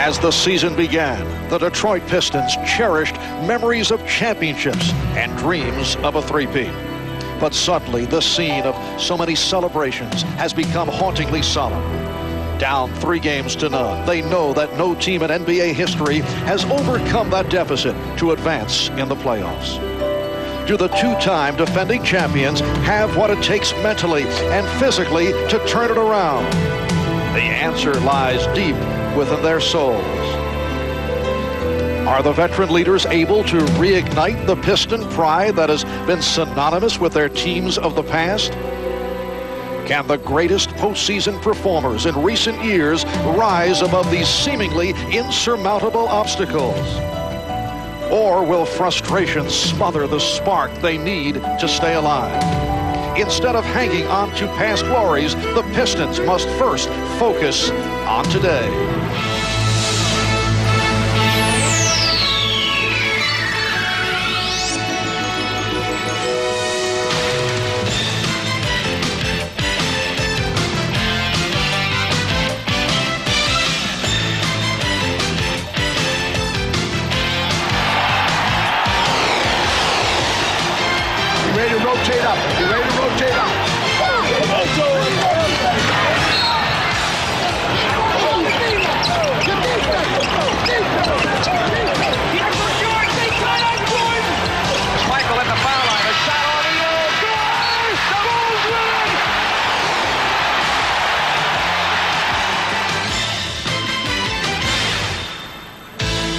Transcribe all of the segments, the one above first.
As the season began, the Detroit Pistons cherished memories of championships and dreams of a three-peat. But suddenly, the scene of so many celebrations has become hauntingly solemn. Down 3-0, they know that no team in NBA history has overcome that deficit to advance in the playoffs. Do the two-time defending champions have what it takes mentally and physically to turn it around? The answer lies deep within their souls. Are the veteran leaders able to reignite the Piston pride that has been synonymous with their teams of the past? Can the greatest postseason performers in recent years rise above these seemingly insurmountable obstacles? Or will frustration smother the spark they need to stay alive? Instead of hanging on to past glories, the Pistons must first focus on today. Ready to rotate up. You ready to rotate up? Michael at the foul line. A shot on the air. Scores! The Bulls win!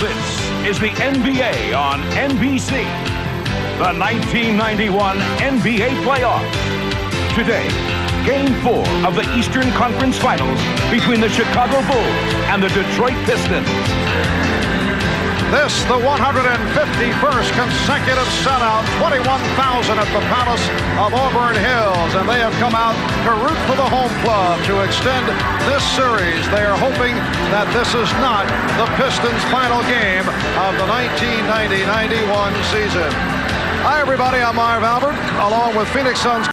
This is the NBA on NBC. The 1991 NBA playoffs. Today, Game 4 of the Eastern Conference Finals between the Chicago Bulls and the Detroit Pistons. This, the 151st consecutive shutout, 21,000 at the Palace of Auburn Hills, and they have come out to root for the home club to extend this series. They are hoping that this is not the Pistons' final game of the 1990-91 season. Hi, everybody. I'm Marv Albert, along with Phoenix Suns.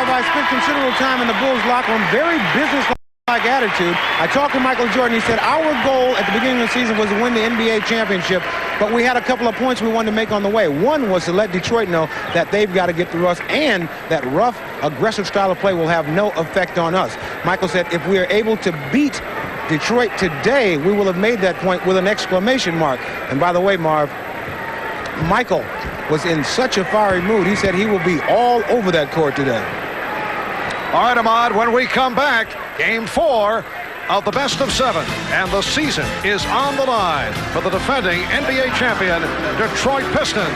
I spent considerable time in the Bulls locker room, very business-like attitude. I talked to Michael Jordan. He said our goal at the beginning of the season was to win the NBA championship, but we had a couple of points we wanted to make on the way. One was to let Detroit know that they've got to get through us, and that rough, aggressive style of play will have no effect on us. Michael said if we are able to beat Detroit today, we will have made that point with an exclamation mark. And by the way, Marv, Michael was in such a fiery mood. He said he will be all over that court today. All right, Ahmad, when we come back, Game 4 of the best of 7, and the season is on the line for the defending NBA champion, Detroit Pistons.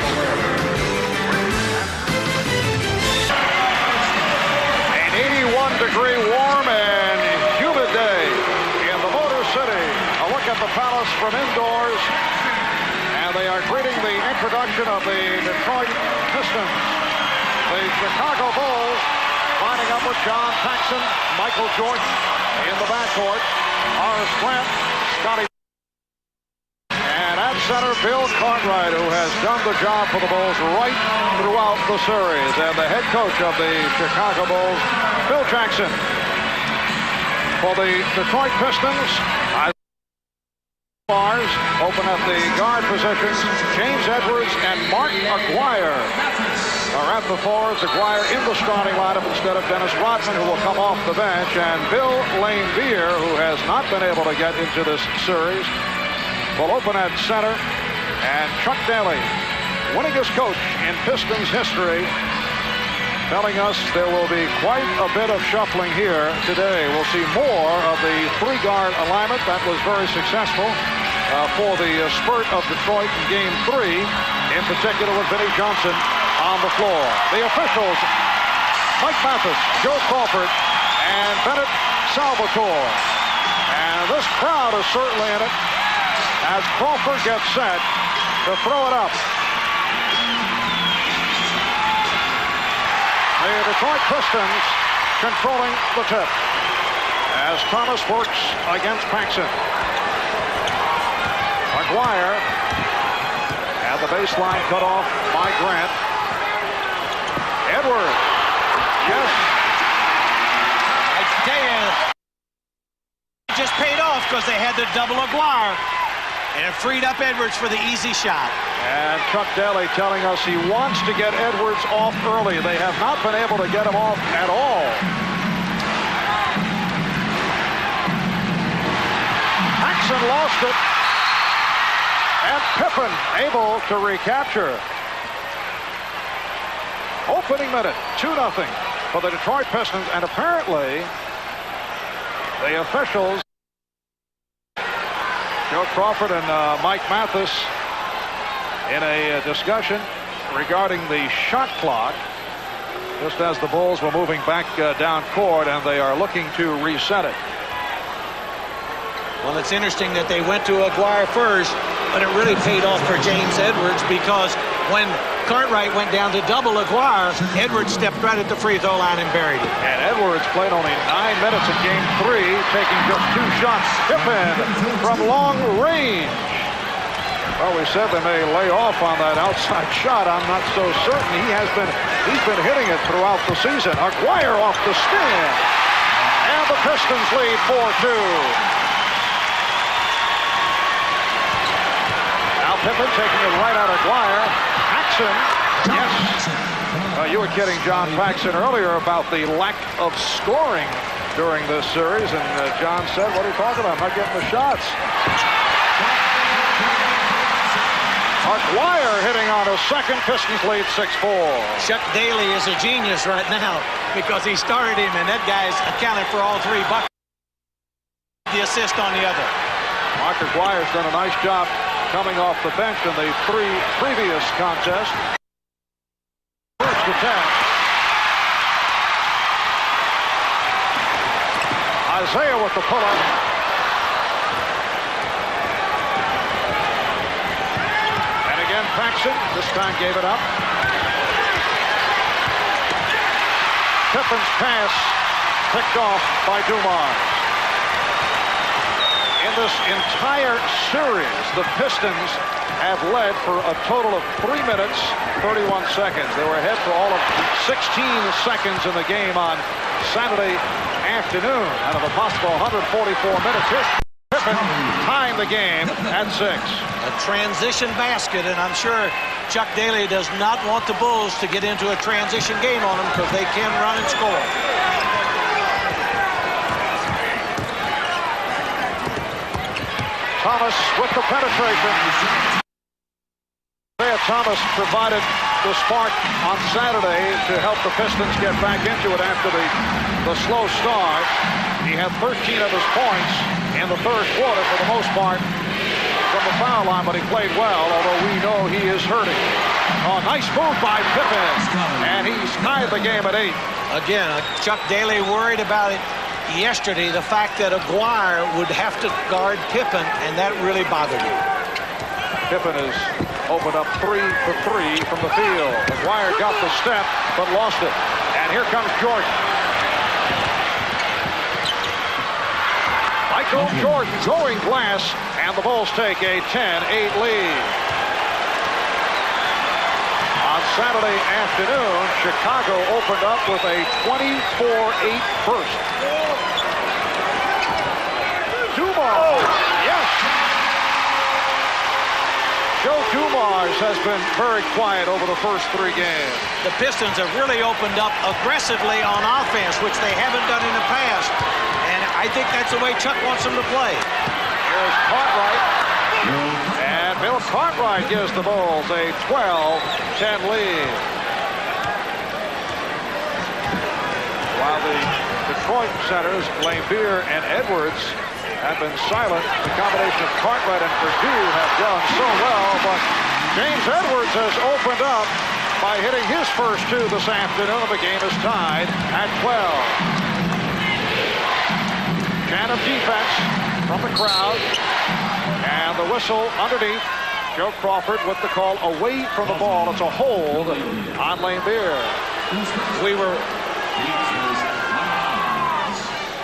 An 81-degree warm and humid day in the Motor City. A look at the Palace from indoors, and they are greeting the introduction of the Detroit Pistons. The Chicago Bulls lining up with John Paxson, Michael Jordan in the backcourt, Horace Grant, Scotty, and at center, Bill Cartwright, who has done the job for the Bulls right throughout the series, and the head coach of the Chicago Bulls, Phil Jackson. For the Detroit Pistons, bars open at the guard positions. James Edwards and Mark Aguirre are at the fours. Aguirre in the starting lineup instead of Dennis Rodman, who will come off the bench, and Bill Laimbeer, who has not been able to get into this series, will open at center. And Chuck Daly, winningest coach in Pistons history, telling us there will be quite a bit of shuffling here today. We'll see more of the three-guard alignment. That was very successful for the spurt of Detroit in Game 3, in particular with Vinnie Johnson on the floor. The officials, Mike Mathis, Joe Crawford, and Bennett Salvatore. And this crowd is certainly in it as Crawford gets set to throw it up. The Detroit Pistons controlling the tip as Thomas works against Paxson. Aguirre at the baseline cut off by Grant. Edwards. Yes. I tell you, it just paid off because they had to double Aguirre. And it freed up Edwards for the easy shot. And Chuck Daly telling us he wants to get Edwards off early. They have not been able to get him off at all. Paxson lost it. And Pippen able to recapture. Opening minute, 2-0 for the Detroit Pistons. And apparently, the officials, Joe Crawford and Mike Mathis, in a discussion regarding the shot clock, just as the Bulls were moving back down court, and they are looking to reset it. Well, it's interesting that they went to Aguirre first, but it really paid off for James Edwards, because when Cartwright went down to double Aguirre, Edwards stepped right at the free throw line and buried it. And Edwards played only 9 minutes in Game 3, taking just 2 shots. Pippen from long range. Well, we said they may lay off on that outside shot. I'm not so certain. He's been hitting it throughout the season. Aguirre off the spin. And the Pistons lead 4-2. Now Pippen taking it right out of Aguirre. Paxson. Yes. You were kidding John Paxson earlier about the lack of scoring during this series. And John said, what are you talking about? I'm not getting the shots. Aguirre hitting on a second. Pistons lead 6-4. Chuck Daly is a genius right now because he started him, and that guy's accounted for all 3 buckets. The assist on the other. Mark Aguirre's done a nice job coming off the bench in the 3 previous contests. First attempt. Isaiah with the pull-up. Paxson this time gave it up. Pippen's pass picked off by Dumars. In this entire series, the Pistons have led for a total of 3 minutes, 31 seconds. They were ahead for all of 16 seconds in the game on Saturday afternoon. Out of a possible 144 minutes here, Pippen tied the game at 6. A transition basket, and I'm sure Chuck Daly does not want the Bulls to get into a transition game on them because they can run and score. Thomas with the penetration. Thomas provided the spark on Saturday to help the Pistons get back into it after the slow start. He had 13 of his points in the third quarter for the most part from the foul line, but he played well, although we know he is hurting. Oh, nice move by Pippen, and he's tied the game at 8. Again, Chuck Daly worried about it yesterday, the fact that Aguirre would have to guard Pippen, and that really bothered him. Pippen is opened up 3 for 3 from the field. McGuire got the step, but lost it. And here comes Jordan. Michael Jordan going glass, and the Bulls take a 10-8 lead. On Saturday afternoon, Chicago opened up with a 24-8 first. Dumars, yes! Joe Dumars has been very quiet over the first 3 games. The Pistons have really opened up aggressively on offense, which they haven't done in the past. And I think that's the way Chuck wants them to play. Here's Cartwright. And Bill Cartwright gives the Bulls a 12-10 lead. While the Detroit centers, Lambeer and Edwards, have been silent. The combination of Cartwright and Purdue have done so well, but James Edwards has opened up by hitting his first 2 this afternoon. The game is tied at 12. Chant of defense from the crowd, and the whistle underneath. Joe Crawford with the call away from the ball. It's a hold on Lambeer.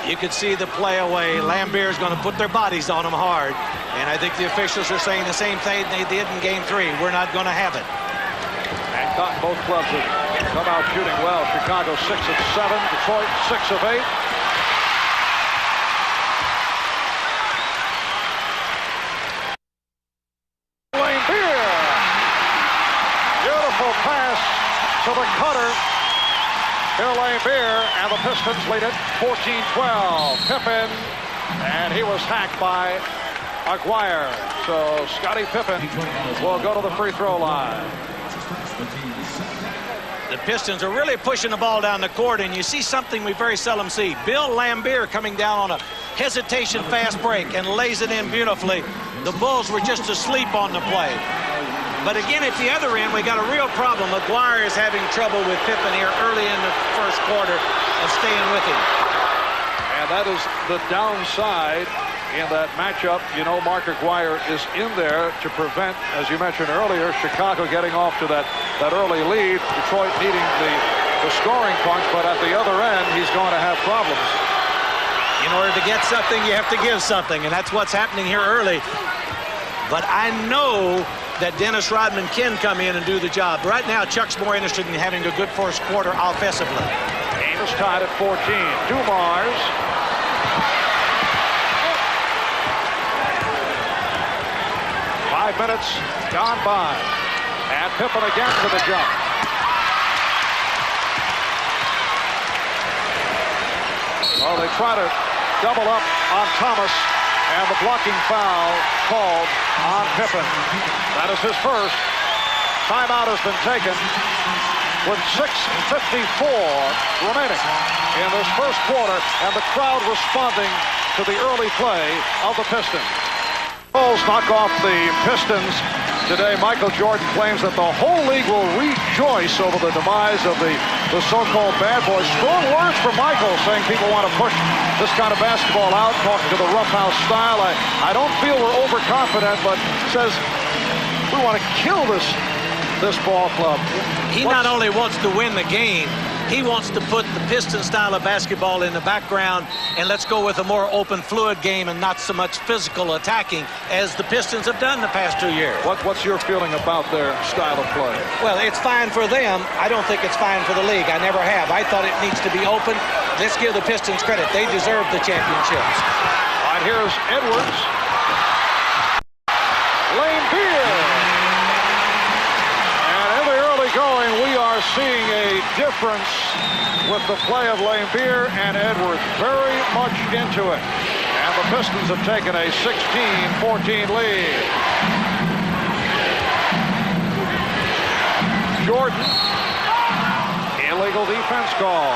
You could see the play away. Lambeer's going to put their bodies on them hard, and I think the officials are saying the same thing they did in Game 3. We're not going to have it. And Cotton, both clubs have come out shooting well. Chicago 6 of 7, Detroit 6 of 8. Pass to the cutter. Bill Lambeer, and the Pistons lead it 14-12. Pippen, and he was hacked by Aguirre. So Scottie Pippen will go to the free throw line. The Pistons are really pushing the ball down the court, and you see something we very seldom see. Bill Lambeer coming down on a hesitation fast break and lays it in beautifully. The Bulls were just asleep on the play. But again, at the other end, we got a real problem. Aguirre is having trouble with Pippen here early in the first quarter and staying with him. And that is the downside in that matchup. You know, Mark Aguirre is in there to prevent, as you mentioned earlier, Chicago getting off to that early lead. Detroit needing the scoring punch, but at the other end, he's going to have problems. In order to get something, you have to give something, and that's what's happening here early. But I know that Dennis Rodman can come in and do the job. Right now, Chuck's more interested in having a good first quarter offensively. Game is tied at 14. Dumars. 5 minutes gone by. And Pippen again for the jump. Well, they try to double up on Thomas, and the blocking foul called on Pippen. That is his first. Timeout has been taken with 6:54 remaining in this first quarter, and the crowd responding to the early play of the Pistons. Bulls knock off the Pistons today. Michael Jordan claims that the whole league will rejoice over the demise of the so-called bad boys. Strong words from Michael, saying people want to push this kind of basketball out, talking to the roughhouse style. I don't feel we're overconfident, but says we want to kill this ball club. He not only wants to win the game, he wants to put the Piston style of basketball in the background, and let's go with a more open, fluid game and not so much physical attacking as the Pistons have done the past 2 years. What's your feeling about their style of play? Well, it's fine for them. I don't think it's fine for the league. I never have. I thought it needs to be open. Let's give the Pistons credit. They deserve the championships. All right, here's Edwards. Lambeer. Going, we are seeing a difference with the play of Lambeer and Edwards. Very much into it. And the Pistons have taken a 16-14 lead. Jordan. Illegal defense call.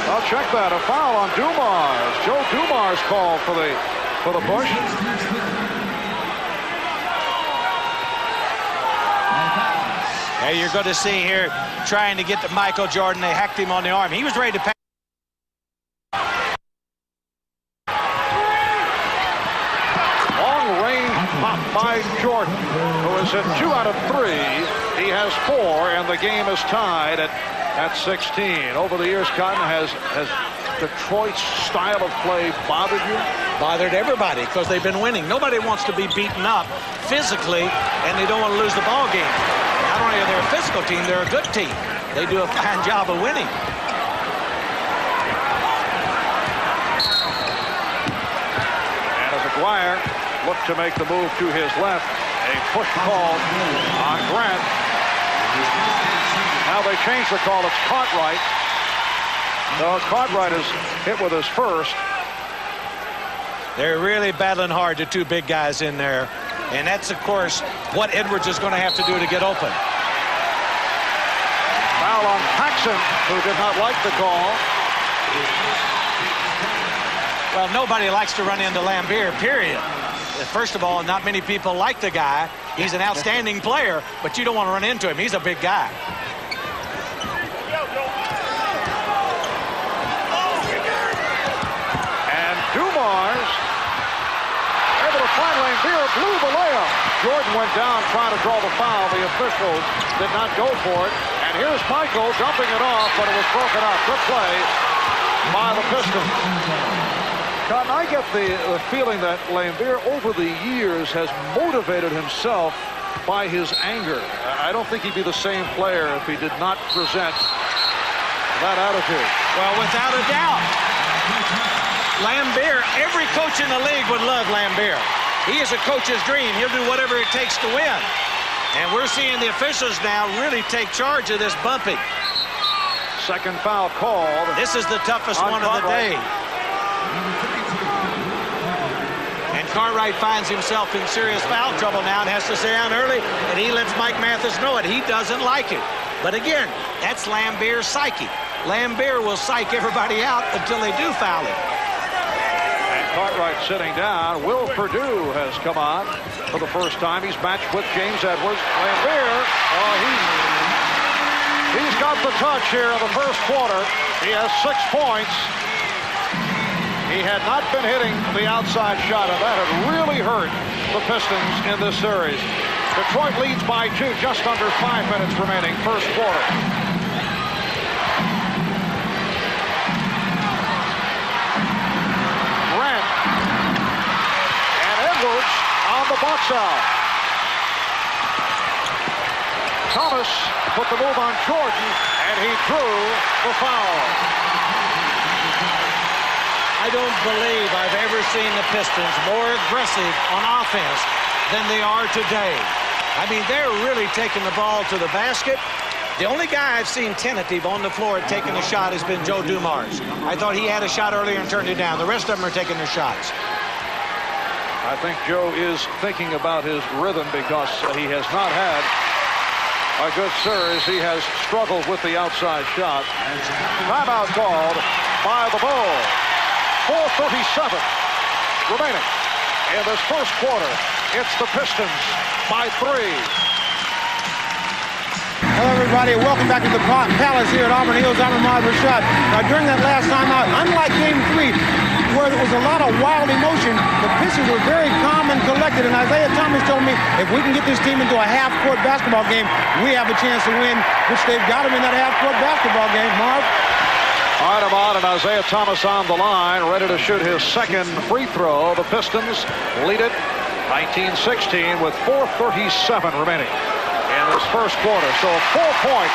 I'll check that. A foul on Dumars. Joe Dumars called for the push. Hey, you're going to see here trying to get to Michael Jordan. They hacked him on the arm. He was ready to pass. Long range by Jordan, who has hit 2 out of 3. He has 4, and the game is tied at 16. Over the years, Cotton, has Detroit's style of play bothered you? Bothered everybody because they've been winning. Nobody wants to be beaten up physically, and they don't want to lose the ball game. Not only are they a physical team, they're a good team. They do a fine job of winning. And as Aguirre looked to make the move to his left, a push call on Grant. Now they change the call. It's Cartwright. No, Cartwright is hit with his first. They're really battling hard, the two big guys in there. And that's, of course, what Edwards is going to have to do to get open. Foul on Paxson, who did not like the call. Well, nobody likes to run into Lambier, period. First of all, not many people like the guy. He's an outstanding player, but you don't want to run into him. He's a big guy. And Dumars able to find Lambier, blew the layup. Jordan went down trying to draw the foul. The officials did not go for it. And here's Michael dumping it off, but it was broken up. Good play by the Pistons. Cotton, I get the feeling that Lambier over the years has motivated himself by his anger. I don't think he'd be the same player if he did not present that attitude. Well, without a doubt. Lambier, every coach in the league would love Lambier. He is a coach's dream. He'll do whatever it takes to win. And we're seeing the officials now really take charge of this bumping. Second foul called. This is the toughest one of the day. And Cartwright finds himself in serious foul trouble now and has to stay down early, and he lets Mike Mathis know it. He doesn't like it. But again, that's Lambier's psyche. Lambier will psych everybody out until they do foul him. And Cartwright sitting down. Will Perdue has come on for the first time. He's matched with James Edwards. Lambier, he's got the touch here in the first quarter. He has 6 points. He had not been hitting the outside shot, and that had really hurt the Pistons in this series. Detroit leads by 2, just under 5 minutes remaining, first quarter. Grant and Edwards on the box out. Thomas put the move on Jordan, and he drew the foul. I don't believe I've ever seen the Pistons more aggressive on offense than they are today. I mean, they're really taking the ball to the basket. The only guy I've seen tentative on the floor taking a shot has been Joe Dumars. I thought he had a shot earlier and turned it down. The rest of them are taking their shots. I think Joe is thinking about his rhythm because he has not had a good series. He has struggled with the outside shot. Timeout called by the Bulls. 4:37 remaining in this first quarter. It's the Pistons by 3. Hello, everybody. Welcome back to the Palace here at Auburn Hills. I'm Ahmad Rashad. Now, during that last timeout, unlike Game 3, where there was a lot of wild emotion, the Pistons were very calm and collected. And Isaiah Thomas told me, if we can get this team into a half-court basketball game, we have a chance to win, which they've got them in that half-court basketball game. Marv? All right, Ahmad, and Isaiah Thomas on the line, ready to shoot his second free throw. The Pistons lead it 19-16 with 4:37 remaining in this first quarter. So a 4-point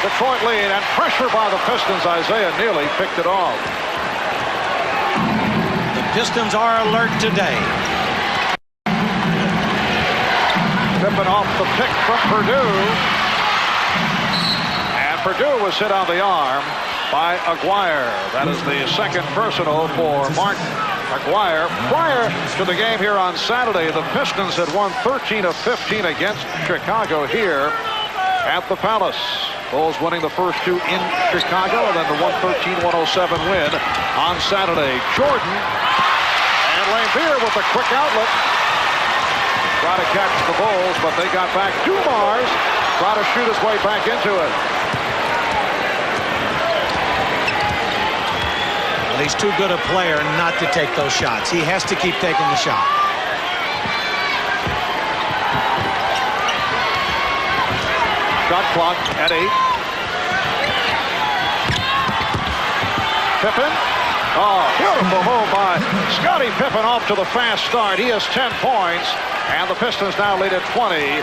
Detroit lead, and pressure by the Pistons. Isaiah nearly picked it off. The Pistons are alert today. Tipping off the pick from Perdue. And Perdue was hit on the arm by Aguirre. That is the second personal for Mark Aguirre. Prior to the game here on Saturday, the Pistons had won 13 of 15 against Chicago here at the Palace. Bulls winning the first 2 in Chicago, and then the 113-107 win on Saturday. Jordan and Lambier with a quick outlet. Try to catch the Bulls, but they got back. Dumars try to shoot his way back into it. He's too good a player not to take those shots. He has to keep taking the shot. Shot clock at 8. Pippen. Oh, beautiful move by Scottie Pippen off to the fast start. He has 10 points, and the Pistons now lead at 20-18.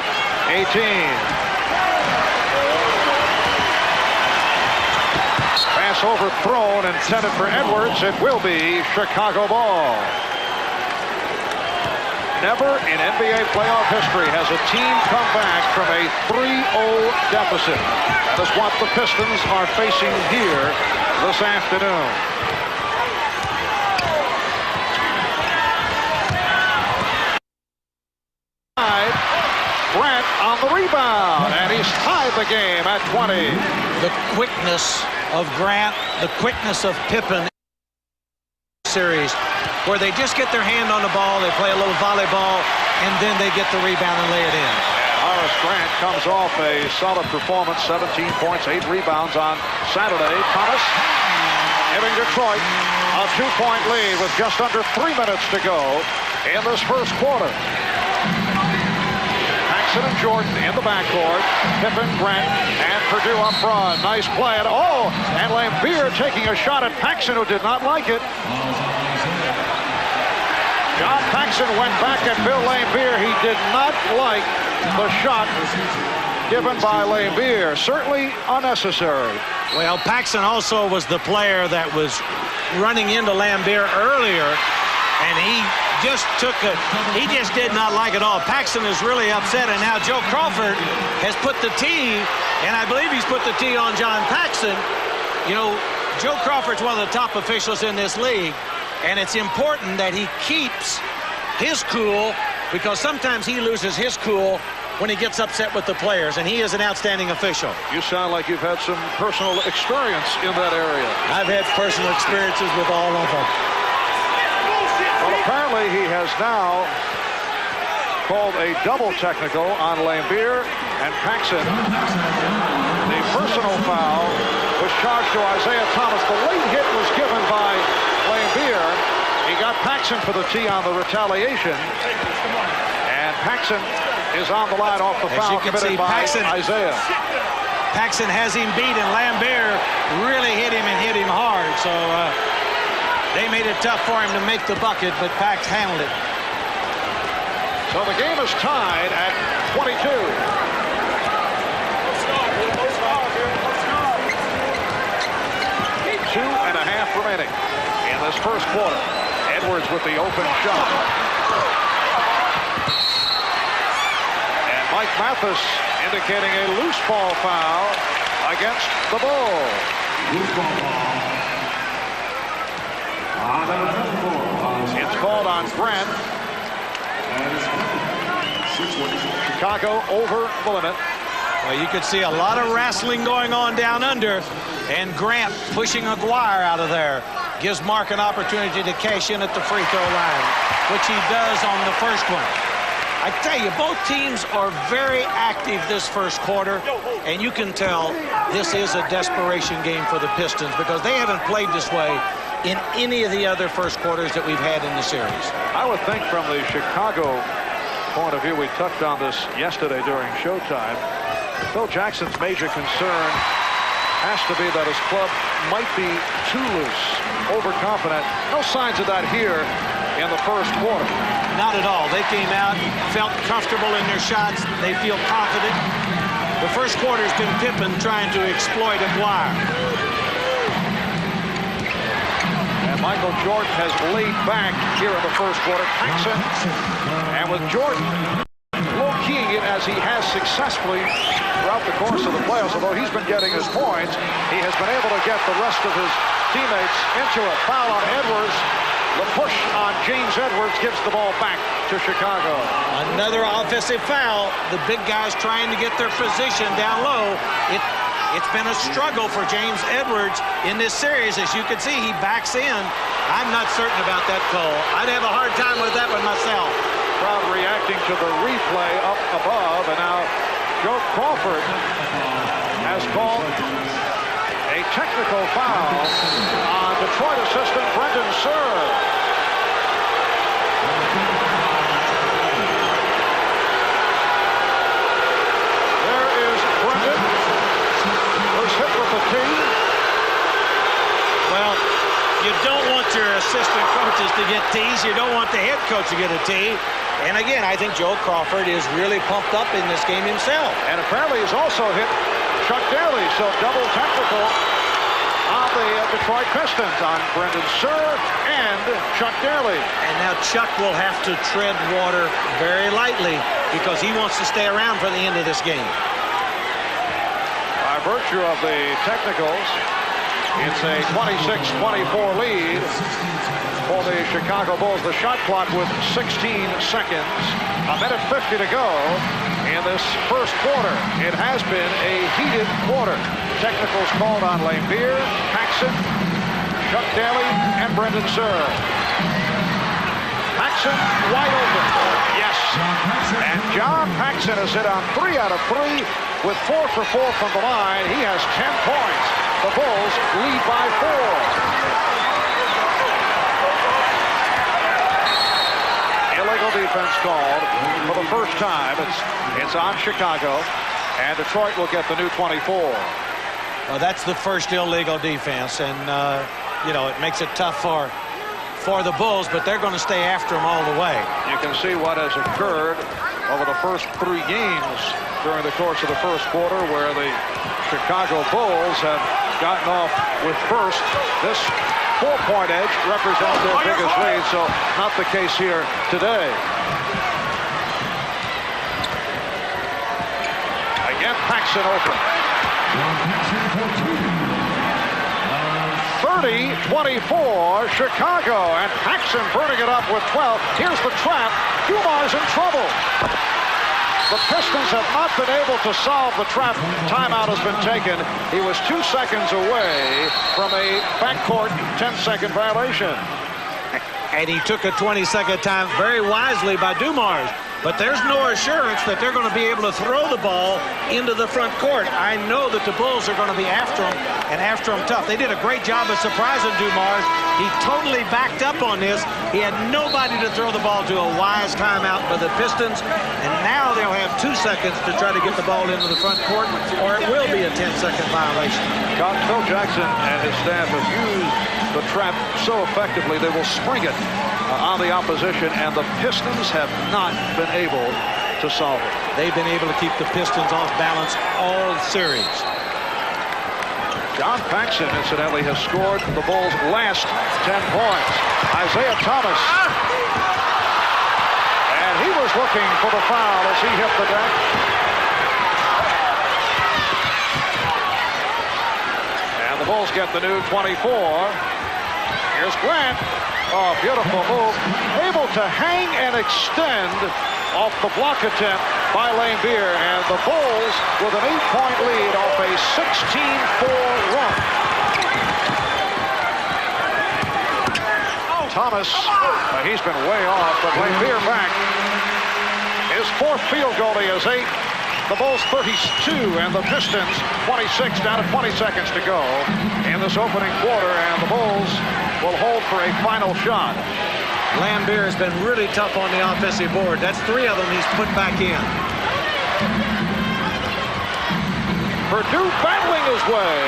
Pass overthrown, intended for Edwards. It will be Chicago ball. Never in NBA playoff history has a team come back from a 3-0 deficit. That is what the Pistons are facing here this afternoon. Grant on the rebound, and he's tied the game at 20. The quickness of Grant, the quickness of Pippen series, where they just get their hand on the ball, they play a little volleyball, and then they get the rebound and lay it in. Horace Grant comes off a solid performance, 17 points, 8 rebounds on Saturday. Thomas giving Detroit a 2-point lead with just under 3 minutes to go in this first quarter. Paxson and Jordan in the backcourt. Pippen, Grant, and Purdue up front. Nice play. And Lambier taking a shot at Paxson, who did not like it. John Paxson went back at Bill Lambier. He did not like the shot given by Lambier. Certainly unnecessary. Well, Paxson also was the player that was running into Lambier earlier, and he just did not like it all. Paxson is really upset, and now Joe Crawford has put the tee, and I believe he's put the tee on John Paxson. You know, Joe Crawford's one of the top officials in this league, and it's important that he keeps his cool, because sometimes he loses his cool when he gets upset with the players, and he is an outstanding official. You sound like you've had some personal experience in that area. I've had personal experiences with all of them. Well, apparently he has now called a double technical on Lambier and Paxson. The personal foul was charged to Isaiah Thomas. The late hit was given by Lambier. He got Paxson for the tee on the retaliation. And Paxson is on the line off the foul committed by Isaiah. Paxson has him beat, and Lambier really hit him and hit him hard. So they made it tough for him to make the bucket, but Pax handled it. So the game is tied at 22. 2.5 remaining in this first quarter. Edwards with the open shot. And Mike Mathis indicating a loose ball foul against the Bulls. Loose ball foul. It's called on Grant. Chicago over the limit. Well, you could see a lot of wrestling going on down under, and Grant pushing Aguirre out of there. Gives Mark an opportunity to cash in at the free throw line, which he does on the first one. I tell you, both teams are very active this first quarter, and you can tell this is a desperation game for the Pistons, because they haven't played this way in any of the other first quarters that we've had in the series. I would think from the Chicago point of view, we touched on this yesterday during Showtime, Phil Jackson's major concern has to be that his club might be too loose, overconfident. No signs of that here in the first quarter. Not at all. They came out, felt comfortable in their shots. They feel confident. The first quarter's been Pippen trying to exploit Aguirre. And Michael Jordan has laid back here in the first quarter. Paxson, and with Jordan low-keying it as he has successfully throughout the course of the playoffs. Although he's been getting his points, he has been able to get the rest of his teammates into a foul on Edwards. The push on James Edwards gives the ball back to Chicago. Another offensive foul. The big guys trying to get their position down low. It's been a struggle for James Edwards in this series. As you can see, he backs in. I'm not certain about that call. I'd have a hard time with that one myself. Crowd reacting to the replay up above, and now Joe Crawford has called a technical foul on Detroit assistant Brendan Serve. There is Brendan assistant coaches to get tees. You don't want the head coach to get a tee. And again, I think Joe Crawford is really pumped up in this game himself. And apparently he's also hit Chuck Daly, so double technical on the Detroit Pistons on Brendan Surr and Chuck Daly. And now Chuck will have to tread water very lightly because he wants to stay around for the end of this game. By virtue of the technicals, it's a 26-24 lead for the Chicago Bulls. The shot clock with 16 seconds, a minute 50 to go in this first quarter. It has been a heated quarter. Technicals called on Lambeer, Paxson, Chuck Daly, and Brendan Surr. Paxson wide open. Yes. And John Paxson has hit on 3 out of 3 with 4 for 4 from the line. He has 10 points. The Bulls lead by 4. Illegal defense called for the first time. It's on Chicago, and Detroit will get the new 24. Well, that's the first illegal defense, and you know, it makes it tough for the Bulls, but they're going to stay after them all the way. You can see what has occurred over the first 3 games during the course of the first quarter, where the Chicago Bulls have gotten off with first. This 4-point edge represents their biggest lead, so not the case here today. Again, Paxson open. 30-24, Chicago, and Paxson burning it up with 12. Here's the trap. Dumar's in trouble. The Pistons have not been able to solve the trap. Timeout has been taken. He was 2 seconds away from a backcourt 10-second violation. And he took a 20-second time very wisely by Dumars. But there's no assurance that they're going to be able to throw the ball into the front court. I know that the Bulls are going to be after him, and after him tough. They did a great job of surprising Dumars. He totally backed up on this. He had nobody to throw the ball to. A wise timeout by the Pistons. And now they'll have 2 seconds to try to get the ball into the front court, or it will be a 10-second violation. Coach Phil Jackson and his staff have used the trap so effectively they will spring it on the opposition, and the Pistons have not been able to solve it. They've been able to keep the Pistons off balance all series. John Paxson, incidentally, has scored the Bulls' last 10 points. Isaiah Thomas. And he was looking for the foul as he hit the deck. And the Bulls get the new 24. Here's Grant. Oh, beautiful move. Able to hang and extend off the block attempt by Lambeer. And the Bulls with an 8-point lead off a 16-4 run. Thomas, he's been way off, but Lambeer back. His 4th field goal, he has 8. The Bulls 32 and the Pistons 26, down to 20 seconds to go in this opening quarter, and the Bulls will hold for a final shot. Lambeer has been really tough on the offensive board. That's 3 of them he's put back in. Purdue battling his way.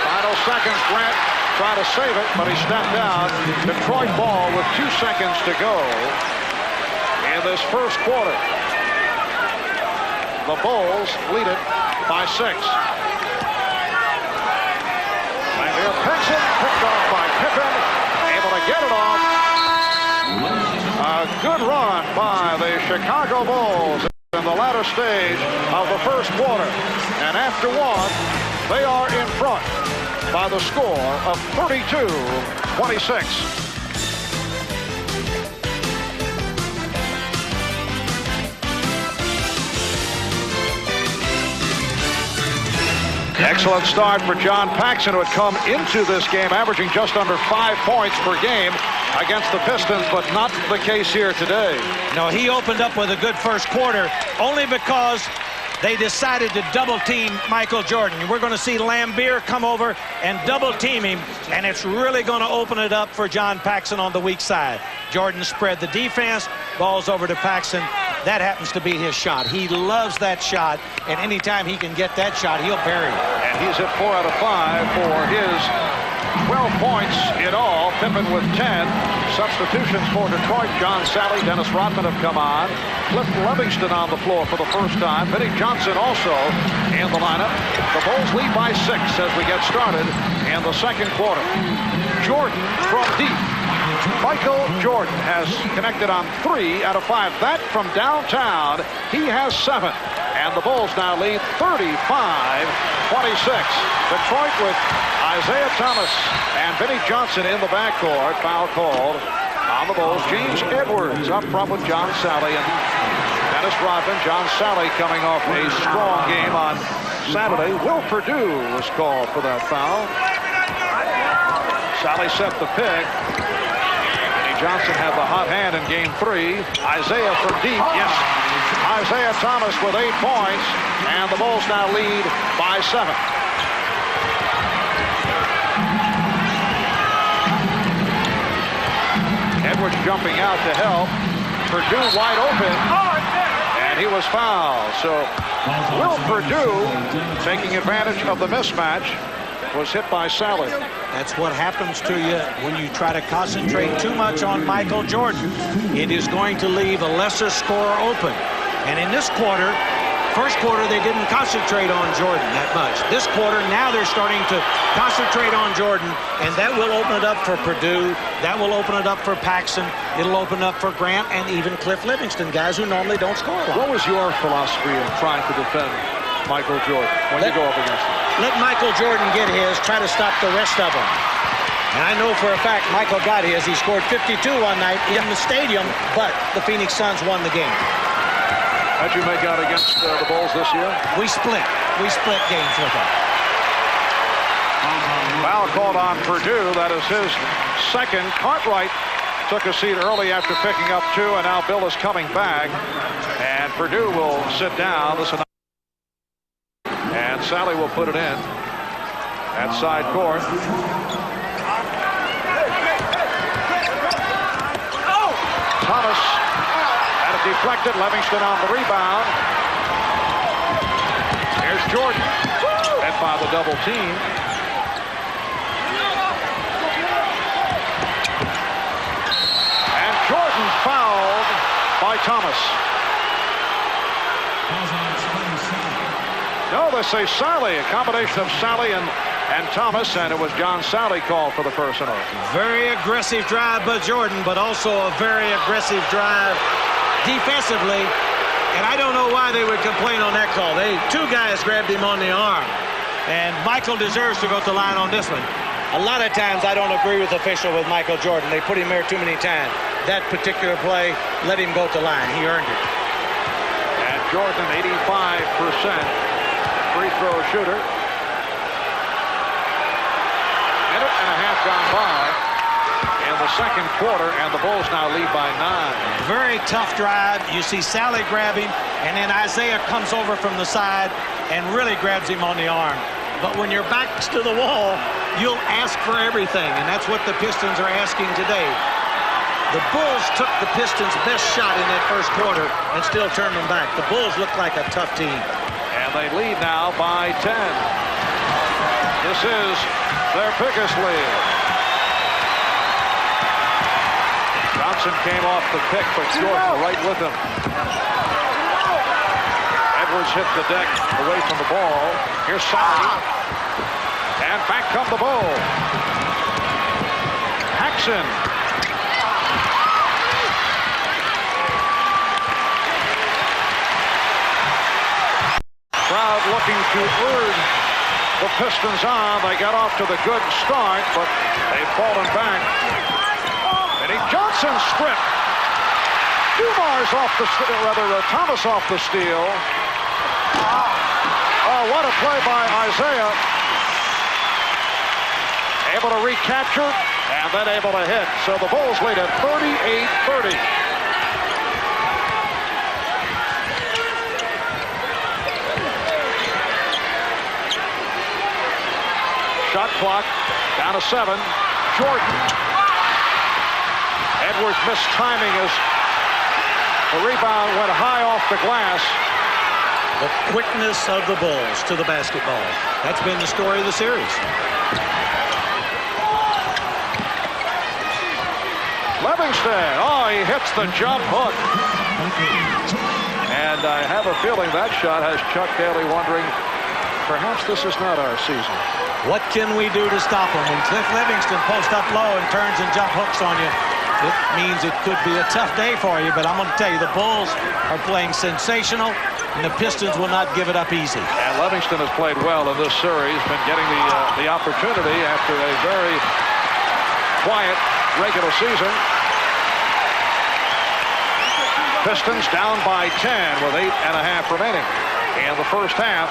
Final seconds, Grant trying to save it, but he stepped out. Detroit ball with 2 seconds to go in this first quarter. The Bulls lead it by 6. Lambeer picks it, picked off by Pippen, able to get it off. A good run by the Chicago Bulls in the latter stage of the first quarter. And after 1, they are in front by the score of 32-26. Excellent start for John Paxson, who had come into this game averaging just under 5 points per game against the Pistons, but not the case here today. No, he opened up with a good first quarter only because they decided to double-team Michael Jordan. We're going to see Lambeer come over and double-team him, and it's really going to open it up for John Paxson on the weak side. Jordan spread the defense, balls over to Paxson. That happens to be his shot. He loves that shot, and anytime he can get that shot, he'll bury it. And he's hit 4 out of 5 for his 12 points in all. Pippen with 10. Substitutions for Detroit. John Sally, Dennis Rodman have come on. Cliff Livingston on the floor for the first time. Vinnie Johnson also in the lineup. The Bulls lead by 6 as we get started in the second quarter. Jordan from deep. Michael Jordan has connected on 3 out of 5. That from downtown. He has 7. And the Bulls now lead 35-26. Detroit with Isaiah Thomas and Vinnie Johnson in the backcourt. Foul called on the Bulls. James Edwards up front with John Sally and Dennis Rodman. John Sally coming off a strong game on Saturday. Will Perdue was called for that foul. Sally set the pick. Vinnie Johnson had the hot hand in game 3. Isaiah from deep. Yes. Isaiah Thomas with 8 points. And the Bulls now lead by 7. Edwards jumping out to help. Perdue wide open. And he was fouled. So Will Perdue, taking advantage of the mismatch, was hit by Sally. That's what happens to you when you try to concentrate too much on Michael Jordan. It is going to leave a lesser scorer open. And in this quarter, first quarter, they didn't concentrate on Jordan that much. This quarter, now they're starting to concentrate on Jordan, and that will open it up for Perdue. That will open it up for Paxson. It'll open up for Grant and even Cliff Livingston, guys who normally don't score a lot. What was your philosophy in trying to defend Michael Jordan when you go up against him? Let Michael Jordan get his, try to stop the rest of them. And I know for a fact Michael got his. He scored 52 one night in the stadium, but the Phoenix Suns won the game. How'd you make out against the Bulls this year? We split games with them. Foul called on Perdue. That is his second. Cartwright took a seat early after picking up 2, and now Bill is coming back. And Perdue will sit down. And Sally will put it in at side court. Thomas had it deflected. Livingston on the rebound. Here's Jordan. Met by the double team. And Jordan fouled by Thomas. No, they say Sally, a combination of Sally and Thomas, and it was John Sally called for the personal. Very aggressive drive by Jordan, but also a very aggressive drive defensively. And I don't know why they would complain on that call. Two guys grabbed him on the arm. And Michael deserves to go to the line on this one. A lot of times I don't agree with official with Michael Jordan. They put him there too many times. That particular play, let him go to the line. He earned it. And Jordan, 85% free throw shooter. Minute and a half gone by in the second quarter, and the Bulls now lead by 9. Very tough drive. You see Sally grab him, and then Isaiah comes over from the side and really grabs him on the arm. But when your back's to the wall, you'll ask for everything, and that's what the Pistons are asking today. The Bulls took the Pistons' best shot in that first quarter and still turned them back. The Bulls look like a tough team. And they lead now by 10. This is their biggest lead. Johnson came off the pick, but Jordan right with him. Edwards hit the deck away from the ball. Here's Sally. And back come the Bulls. Paxson. Crowd looking to urge the Pistons on. They got off to the good start, but they've fallen back. Vinnie Johnson stripped. Dumars off the steal, Thomas off the steal. Oh, what a play by Isaiah. Able to recapture and then able to hit. So the Bulls lead at 38-30. Shot clock down to 7. Jordan. Edwards missed timing as the rebound went high off the glass. The quickness of the Bulls to the basketball. That's been the story of the series. Livingston. Oh, he hits the jump hook. And I have a feeling that shot has Chuck Daly wondering, perhaps this is not our season. What can we do to stop him? When Cliff Livingston posts up low and turns and jump hooks on you, it means it could be a tough day for you. But I'm going to tell you, the Bulls are playing sensational, and the Pistons will not give it up easy. And Livingston has played well in this series, been getting the opportunity after a very quiet regular season. Pistons down by 10 with 8.5 remaining in the first half.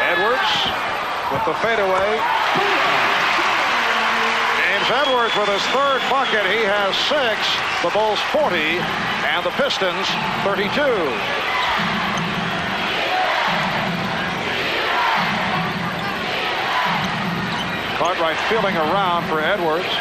Edwards with the fadeaway. James Edwards with his third bucket. He has 6. The Bulls 40 and the Pistons 32. Cartwright feeling around for Edwards.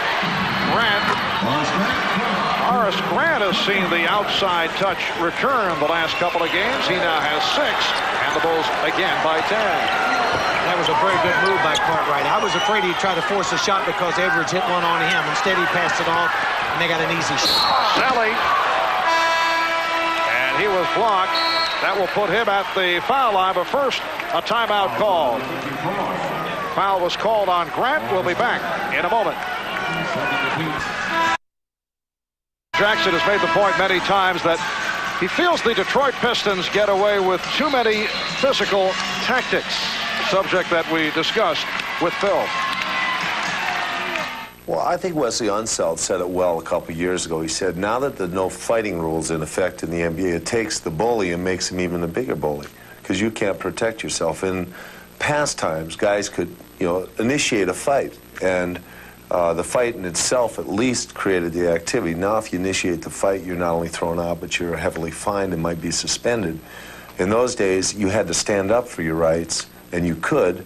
Horace Grant has seen the outside touch return the last couple of games. He now has 6, and the Bulls again by 10. That was a very good move by Cartwright. I was afraid he'd try to force a shot because Edwards hit one on him. Instead, he passed it off, and they got an easy shot. Sally. And he was blocked. That will put him at the foul line, but first, a timeout call. Foul was called on Grant. We'll be back in a moment. Jackson has made the point many times that he feels the Detroit Pistons get away with too many physical tactics, a subject that we discussed with Phil. Well, I think Wesley Unseld said it well a couple years ago. He said, now that there are no fighting rules in effect in the NBA, it takes the bully and makes him even a bigger bully, because you can't protect yourself. In past times, guys could, initiate a fight, and the fight in itself at least created the activity. Now, if you initiate the fight, you're not only thrown out, but you're heavily fined and might be suspended. In those days, you had to stand up for your rights, and you could,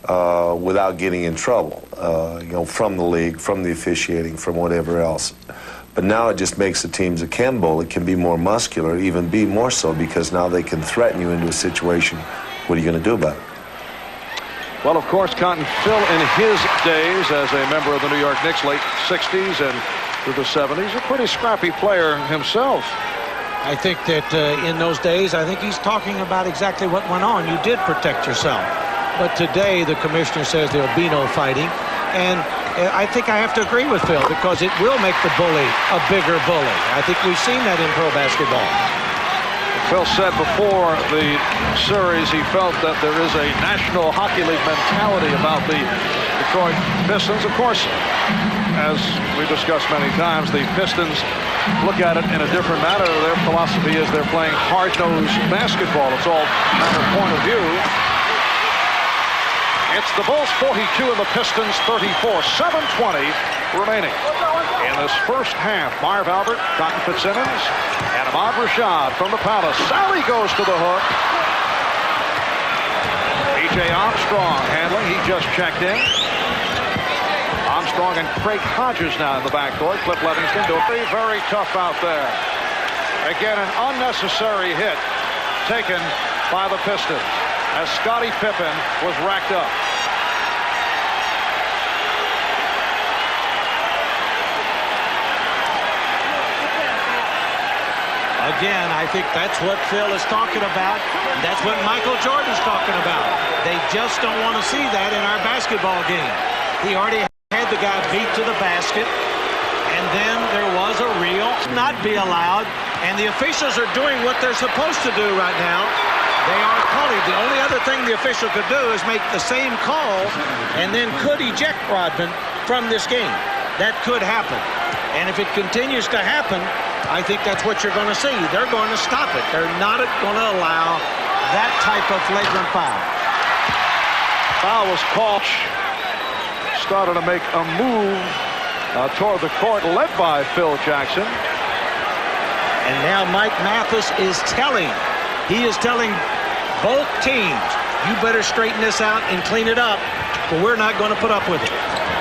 without getting in trouble, from the league, from the officiating, from whatever else. But now it just makes the teams that can bowl, it can be more muscular, even be more so, because now they can threaten you into a situation. What are you going to do about it? Well, of course, Cotton Phil in his days as a member of the New York Knicks, late 60s and through the 70s, a pretty scrappy player himself. I think that in those days, I think he's talking about exactly what went on. You did protect yourself. But today, the commissioner says there'll be no fighting. And I think I have to agree with Phil, because it will make the bully a bigger bully. I think we've seen that in pro basketball. Phil said before the series he felt that there is a National Hockey League mentality about the Detroit Pistons. Of course, as we discussed many times, the Pistons look at it in a different manner. Their philosophy is they're playing hard-nosed basketball. It's all a matter of point of view. It's the Bulls 42 and the Pistons 34. 7:20 remaining. In this first half, Marv Albert, Cotton Fitzsimmons, and Ahmad Rashad from the Palace. Sally goes to the hook. B.J. Armstrong handling. He just checked in. Armstrong and Craig Hodges now in the backcourt. Cliff Livingston doing very tough out there. Again, an unnecessary hit taken by the Pistons as Scottie Pippen was racked up. Again, I think that's what Phil is talking about. And that's what Michael Jordan's talking about. They just don't want to see that in our basketball game. He already had the guy beat to the basket, and then there was a reel. Not be allowed, and the officials are doing what they're supposed to do right now. They are calling. The only other thing the official could do is make the same call and then could eject Rodman from this game. That could happen. And if it continues to happen, I think that's what you're going to see. They're going to stop it. They're not going to allow that type of flagrant foul. Foul was called. Started to make a move toward the court, led by Phil Jackson. And now Mike Mathis is telling both teams, you better straighten this out and clean it up, but we're not going to put up with it.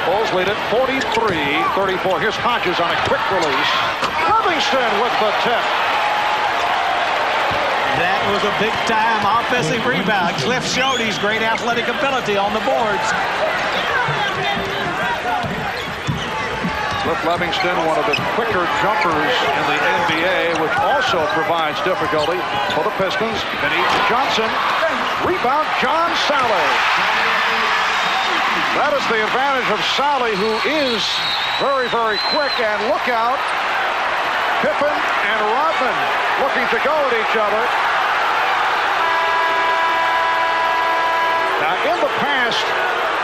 Bulls lead it 43-34. Here's Hodges on a quick release. Livingston with the tip. That was a big-time offensive rebound. Cliff showed his great athletic ability on the boards. Cliff Livingston, one of the quicker jumpers in the NBA, which also provides difficulty for the Pistons. Vinny Johnson, rebound, John Sally. That is the advantage of Sally, who is very, very quick. And look out, Pippen and Rodman looking to go at each other. Now, in the past,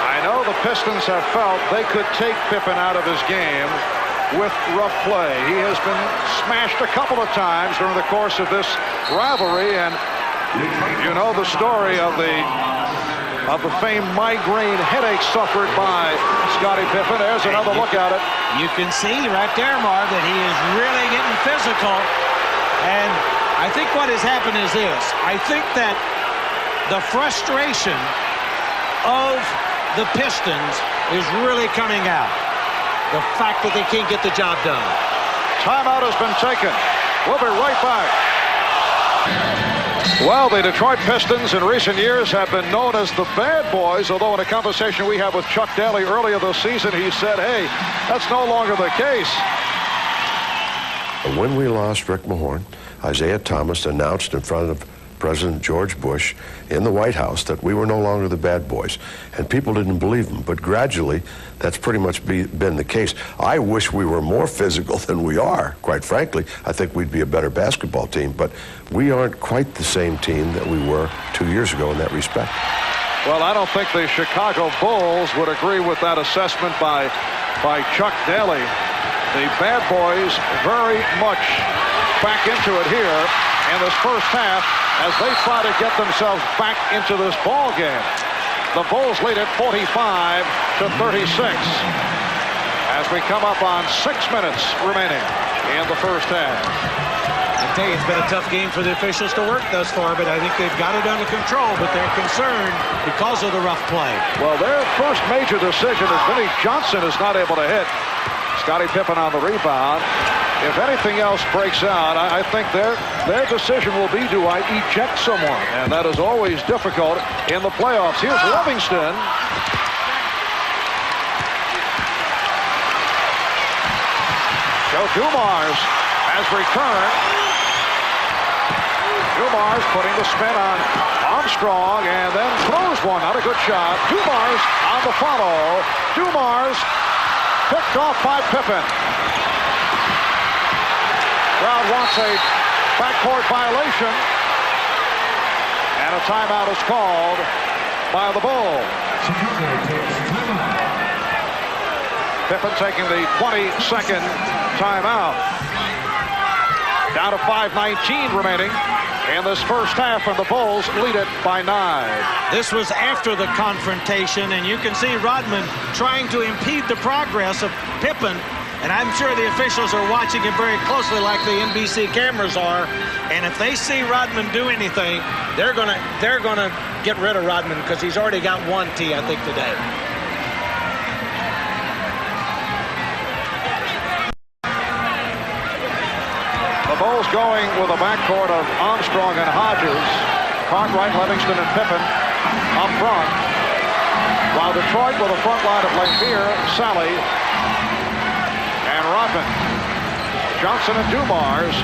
I know the Pistons have felt they could take Pippen out of his game with rough play. He has been smashed a couple of times during the course of this rivalry, and you know the story of the famed migraine headache suffered by Scottie Pippen. There's another look at it. You can see right there, Marv, that he is really getting physical. And I think what has happened is this. I think that the frustration of the Pistons is really coming out. The fact that they can't get the job done. Timeout has been taken. We'll be right back. Well, the Detroit Pistons in recent years have been known as the bad boys, although in a conversation we had with Chuck Daly earlier this season, he said, hey, that's no longer the case. When we lost Rick Mahorn, Isaiah Thomas announced in front of President George Bush in the White House that we were no longer the bad boys, and people didn't believe him. But gradually, that's pretty much been the case. I wish we were more physical than we are, quite frankly. I think we'd be a better basketball team, but we aren't quite the same team that we were 2 years ago in that respect. Well, I don't think the Chicago Bulls would agree with that assessment by Chuck Daly. The bad boys very much back into it here in this first half as they try to get themselves back into this ball game. The Bulls lead it 45-36 as we come up on 6 minutes remaining in the first half. I tell you, it's been a tough game for the officials to work thus far, but I think they've got it under control, but they're concerned because of the rough play. Well, their first major decision is Vinny Johnson is not able to hit. Scottie Pippen on the rebound. If anything else breaks out, I think their decision will be, do I eject someone? And that is always difficult in the playoffs. Here's Livingston. Joe Dumars has returned. Dumars putting the spin on Armstrong and then throws one. Not a good shot. Dumars on the follow. Dumars picked off by Pippen. Crowd wants a backcourt violation, and a timeout is called by the Bulls. Pippen taking the 20-second timeout. Down to 5:19 remaining in this first half, and the Bulls lead it by 9. This was after the confrontation, and you can see Rodman trying to impede the progress of Pippen. And I'm sure the officials are watching him very closely like the NBC cameras are. And if they see Rodman do anything, they're gonna get rid of Rodman because he's already got one tee, I think, today. The Bulls going with a backcourt of Armstrong and Hodges. Cartwright, Livingston, and Pippen up front. While Detroit with a front line of Lambeer, Sally, Rodman. Johnson and Dumars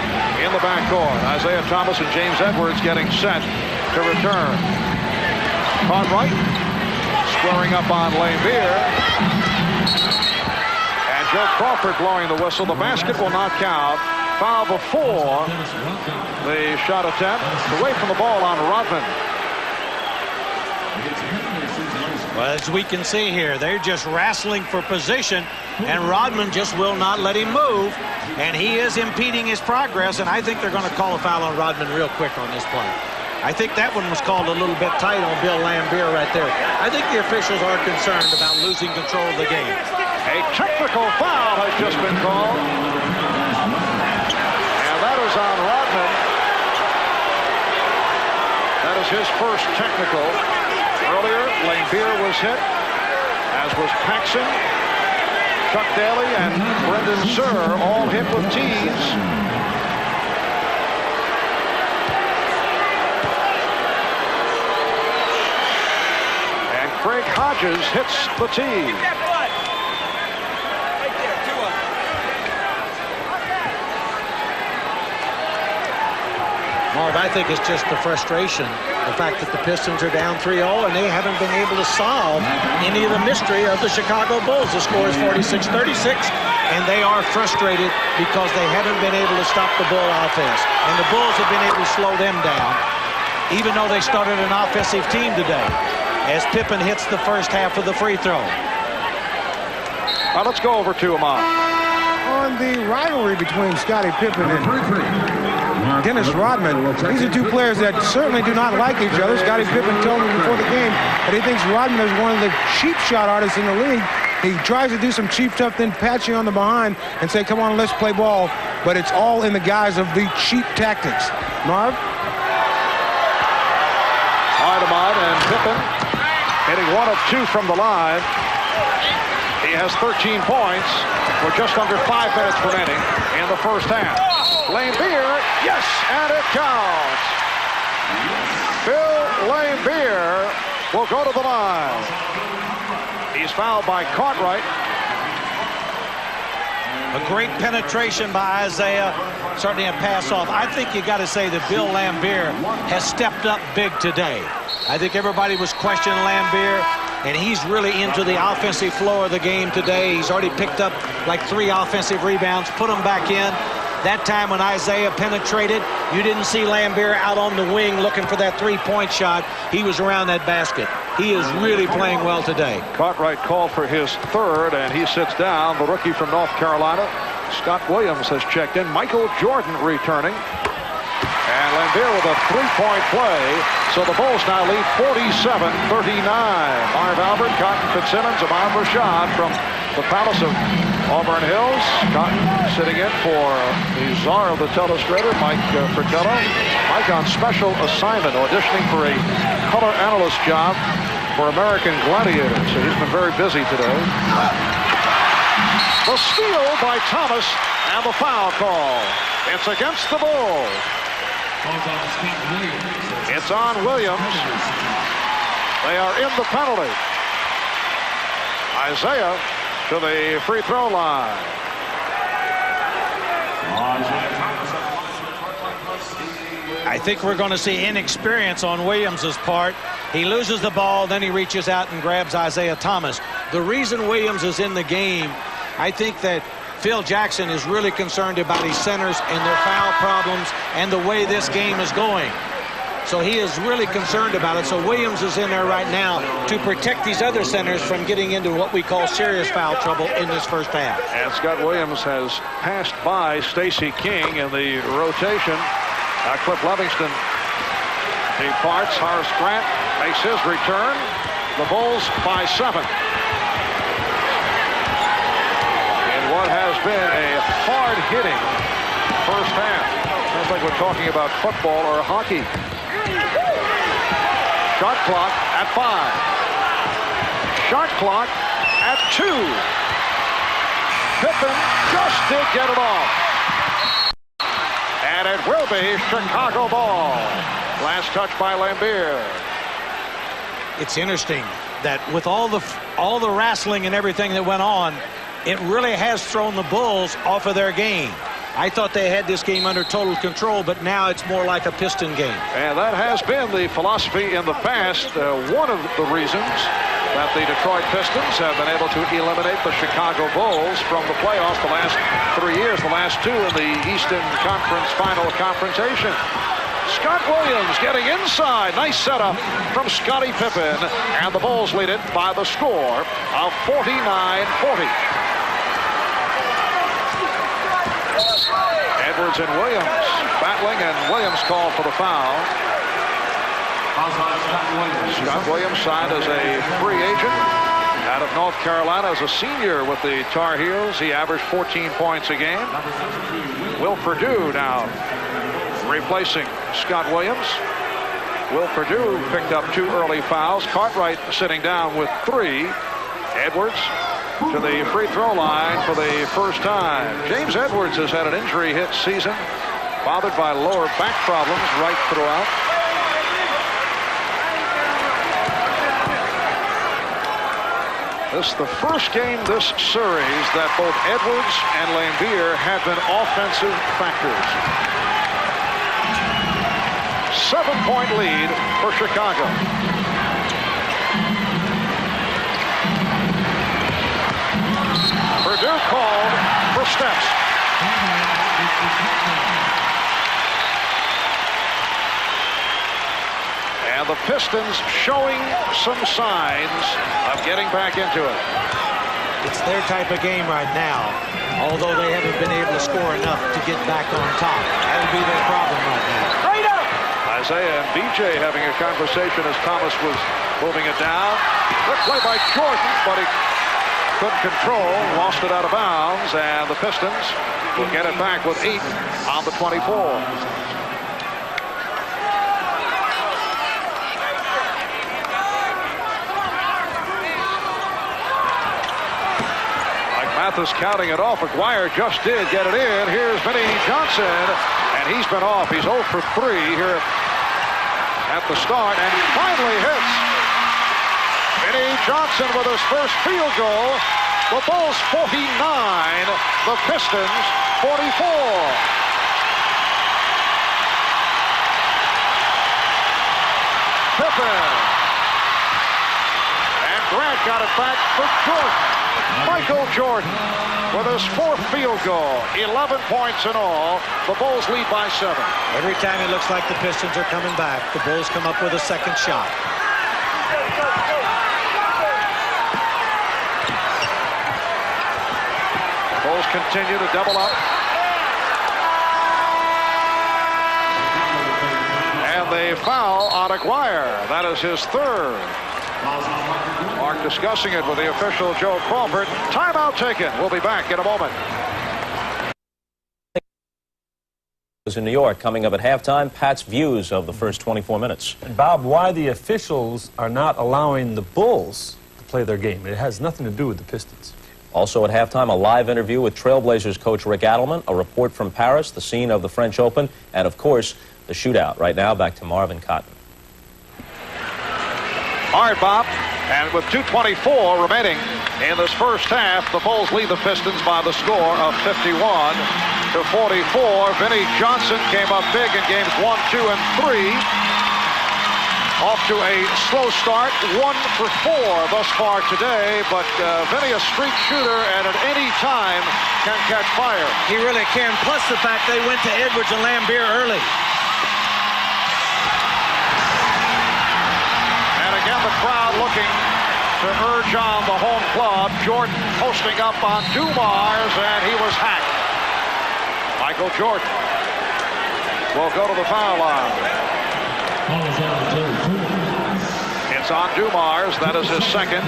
in the backcourt. Isaiah Thomas and James Edwards getting set to return. Cartwright squaring up on Lambeer. And Joe Crawford blowing the whistle. The basket will not count. Foul before the shot attempt. Away from the ball on Rodman. Well, as we can see here, they're just wrestling for position, and Rodman just will not let him move, and he is impeding his progress, and I think they're going to call a foul on Rodman real quick on this play. I think that one was called a little bit tight on Bill Lambier right there. I think the officials are concerned about losing control of the game. A technical foul has just been called, and that is on Rodman. That is his first technical. Earlier, Lambier was hit, as was Paxson, Chuck Daly, and Brendan Sir, all hit with tees. And Craig Hodges hits the tee. Marv, I think it's just the frustration, the fact that the Pistons are down 3-0 and they haven't been able to solve any of the mystery of the Chicago Bulls. The score is 46-36, and they are frustrated because they haven't been able to stop the Bull offense. And the Bulls have been able to slow them down, even though they started an offensive team today, as Pippen hits the first half of the free throw. Now let's go over to Ahmad. On the rivalry between Scottie Pippen and Dennis Rodman, these are two players that certainly do not like each other. Scottie Pippen told me before the game that he thinks Rodman is one of the cheap shot artists in the league. He tries to do some cheap stuff, then pat you on the behind and say, come on, let's play ball. But it's all in the guise of the cheap tactics. Marv? Ahmad and Pippen hitting 1 of 2 from the line. He has 13 points with just under 5 minutes remaining in the first half. Lambier, yes, and it counts. Bill Lambier will go to the line. He's fouled by Cartwright. A great penetration by Isaiah. Certainly a pass off. I think you got to say that Bill Lambier has stepped up big today. I think everybody was questioning Lambier, and he's really into the offensive flow of the game today. He's already picked up like 3 offensive rebounds, put them back in. That time when Isaiah penetrated, you didn't see Lambier out on the wing looking for that 3-point shot. He was around that basket. He is really playing well today. Cartwright called for his 3rd, and he sits down. The rookie from North Carolina, Scott Williams, has checked in. Michael Jordan returning. And Lambier with a 3-point play. So the Bulls now lead 47-39. Marv Albert, Cotton Fitzsimmons, Ahmad Rashad from the Palace of Auburn Hills. Cotton sitting in for the czar of the telestrator, Mike Fratello. Mike on special assignment, auditioning for a color analyst job for American Gladiator. So he's been very busy today. The steal by Thomas and the foul call. It's against the Bulls. It's on Williams. They are in the penalty. Isaiah to the free throw line. I think we're going to see inexperience on Williams' part. He loses the ball, then he reaches out and grabs Isaiah Thomas. The reason Williams is in the game, I think that Phil Jackson is really concerned about his centers and their foul problems and the way this game is going. So he is really concerned about it. So Williams is in there right now to protect these other centers from getting into what we call serious foul trouble in this first half. And Scott Williams has passed by Stacey King in the rotation. Cliff Livingston departs. Horace Grant makes his return. The Bulls by 7. In what has been a hard-hitting first half. Sounds like we're talking about football or hockey. Shot clock at 5. Shot clock at 2. Pippen just did get it off. And it will be Chicago ball. Last touch by Lambier. It's interesting that with all the wrestling and everything that went on, it really has thrown the Bulls off of their game. I thought they had this game under total control, but now it's more like a Piston game. And that has been the philosophy in the past. One of the reasons that the Detroit Pistons have been able to eliminate the Chicago Bulls from the playoffs the last 3 years, the last 2 in the Eastern Conference final confrontation. Scott Williams getting inside. Nice setup from Scottie Pippen. And the Bulls lead it by the score of 49-40. Edwards and Williams battling, and Williams called for the foul. Scott Williams signed as a free agent out of North Carolina as a senior with the Tar Heels. He averaged 14 points a game. Will Perdue now replacing Scott Williams. Will Perdue picked up 2 early fouls. Cartwright sitting down with 3. Edwards to the free throw line for the first time. James Edwards has had an injury-hit season, bothered by lower back problems right throughout. This is the first game this series that both Edwards and Lambier have been offensive factors. 7-point lead for Chicago. Purdue called for steps. And the Pistons showing some signs of getting back into it. It's their type of game right now, although they haven't been able to score enough to get back on top. That would be their problem right now. Isaiah and BJ having a conversation as Thomas was moving it down. Good play by Jordan, but he couldn't control, lost it out of bounds, and the Pistons will get it back with 8 on the 24. Mathis counting it off. Aguirre just did get it in. Here's Vinnie Johnson, and he's been off. He's 0 for 3 here at the start, and he finally hits. Vinnie Johnson with his first field goal. The Bulls 49, the Pistons 44. Pippen. And Grant got it back for Jordan. Michael Jordan with his 4th field goal. 11 points in all. The Bulls lead by 7. Every time it looks like the Pistons are coming back, the Bulls come up with a second shot. The Bulls continue to double up. And they foul on Aguirre. That is his 3rd. Mark discussing it with the official Joe Crawford. Timeout taken. We'll be back in a moment. In New York, coming up at halftime, Pat's views of the first 24 minutes. And Bob, why the officials are not allowing the Bulls to play their game? It has nothing to do with the Pistons. Also at halftime, a live interview with Trailblazers coach Rick Adelman, a report from Paris, the scene of the French Open, and of course, the shootout. Right now, back to Marvin Cotton. All right, Bob. And with 2:24 remaining in this first half, the Bulls lead the Pistons by the score of 51 to 44. Vinnie Johnson came up big in games 1, 2, and 3. Off to a slow start, 1 for 4 thus far today, but Vinnie a streak shooter and at any time can catch fire. He really can, plus the fact they went to Edwards and Lambier early. Again, the crowd looking to urge on the home club. Jordan posting up on Dumars, and he was hacked. Michael Jordan will go to the foul line. It's on Dumars. That is his 2nd.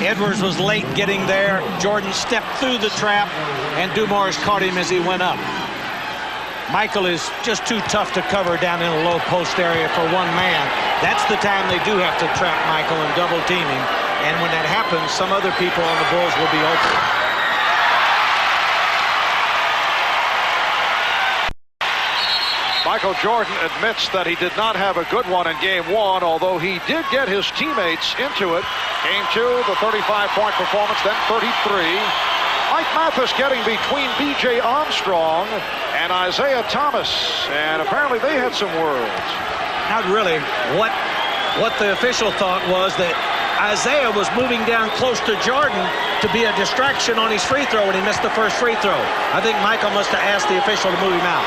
Edwards was late getting there. Jordan stepped through the trap, and Dumars caught him as he went up. Michael is just too tough to cover down in a low post area for one man. That's the time they do have to trap Michael and double team him. And when that happens, some other people on the Bulls will be open. Michael Jordan admits that he did not have a good one in game 1, although he did get his teammates into it. Game 2, the 35-point performance, then 33. Mike Mathis getting between B.J. Armstrong and Isaiah Thomas, and apparently they had some words. Not really. What the official thought was that Isaiah was moving down close to Jordan to be a distraction on his free throw when he missed the first free throw. I think Michael must have asked the official to move him out.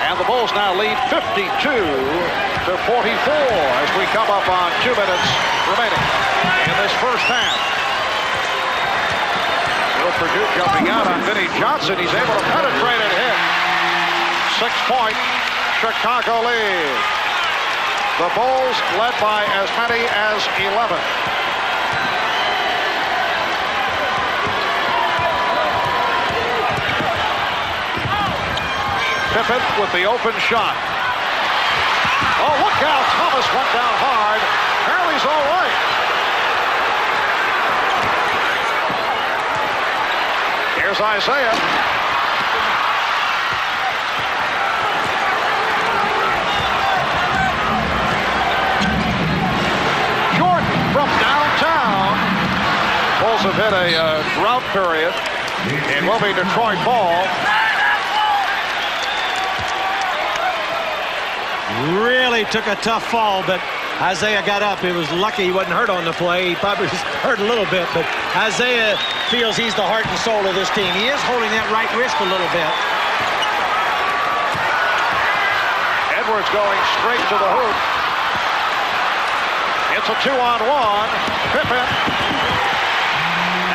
And the Bulls now lead 52 to 44 as we come up on 2 minutes remaining in this first half. Purdue jumping out on Vinnie Johnson. He's able to penetrate and hit. 6-point Chicago lead. The Bulls led by as many as 11. Pippen with the open shot. Oh, look out. Thomas went down hard. Apparently he's all right. Here's Isaiah. Jordan from downtown. Bulls have hit a drought period. It will be Detroit ball. Really took a tough fall, but Isaiah got up. He was lucky he wasn't hurt on the play. He probably was hurt a little bit, but Isaiah feels he's the heart and soul of this team. He is holding that right wrist a little bit. Edwards going straight to the hoop. It's a 2-on-1. Pippen.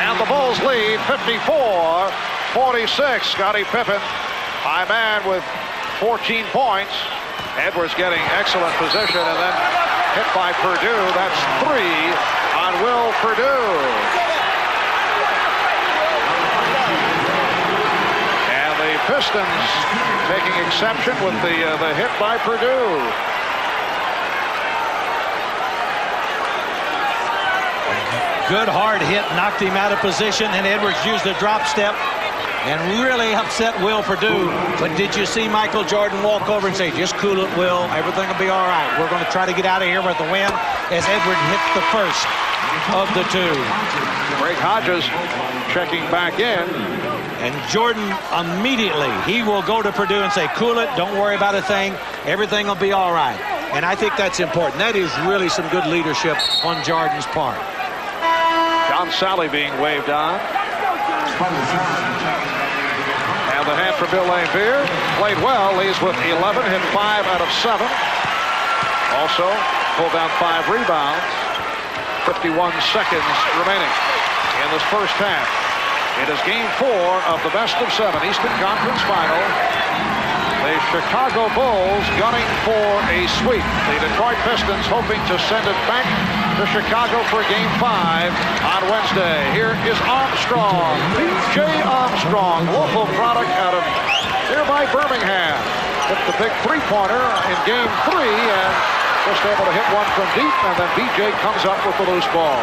And the Bulls lead 54-46. Scottie Pippen, high man with 14 points. Edwards getting excellent position and then hit by Purdue. That's 3 on Will Purdue. And the Pistons taking exception with the hit by Purdue. Good hard hit, knocked him out of position, and Edwards used the drop step and really upset Will Purdue. But did you see Michael Jordan walk over and say, just cool it, Will, everything will be all right. We're going to try to get out of here with the win, as Edwards hits the first of the two. Greg Hodges checking back in. And Jordan immediately, he will go to Purdue and say, cool it, don't worry about a thing, everything will be all right. And I think that's important. That is really some good leadership on Jordan's part. John Sally being waved on. And the hand for Bill Lambier. Played well, leads with 11, hit 5 out of 7. Also pulled down 5 rebounds. 51 seconds remaining in this first half. It is game 4 of the best of 7 Eastern Conference Final. The Chicago Bulls gunning for a sweep. The Detroit Pistons hoping to send it back to Chicago for game 5 on Wednesday. Here is Armstrong, B.J. Armstrong, local product out of nearby Birmingham. Hit the big three-pointer in game 3 and just able to hit one from deep, and then B.J. comes up with the loose ball.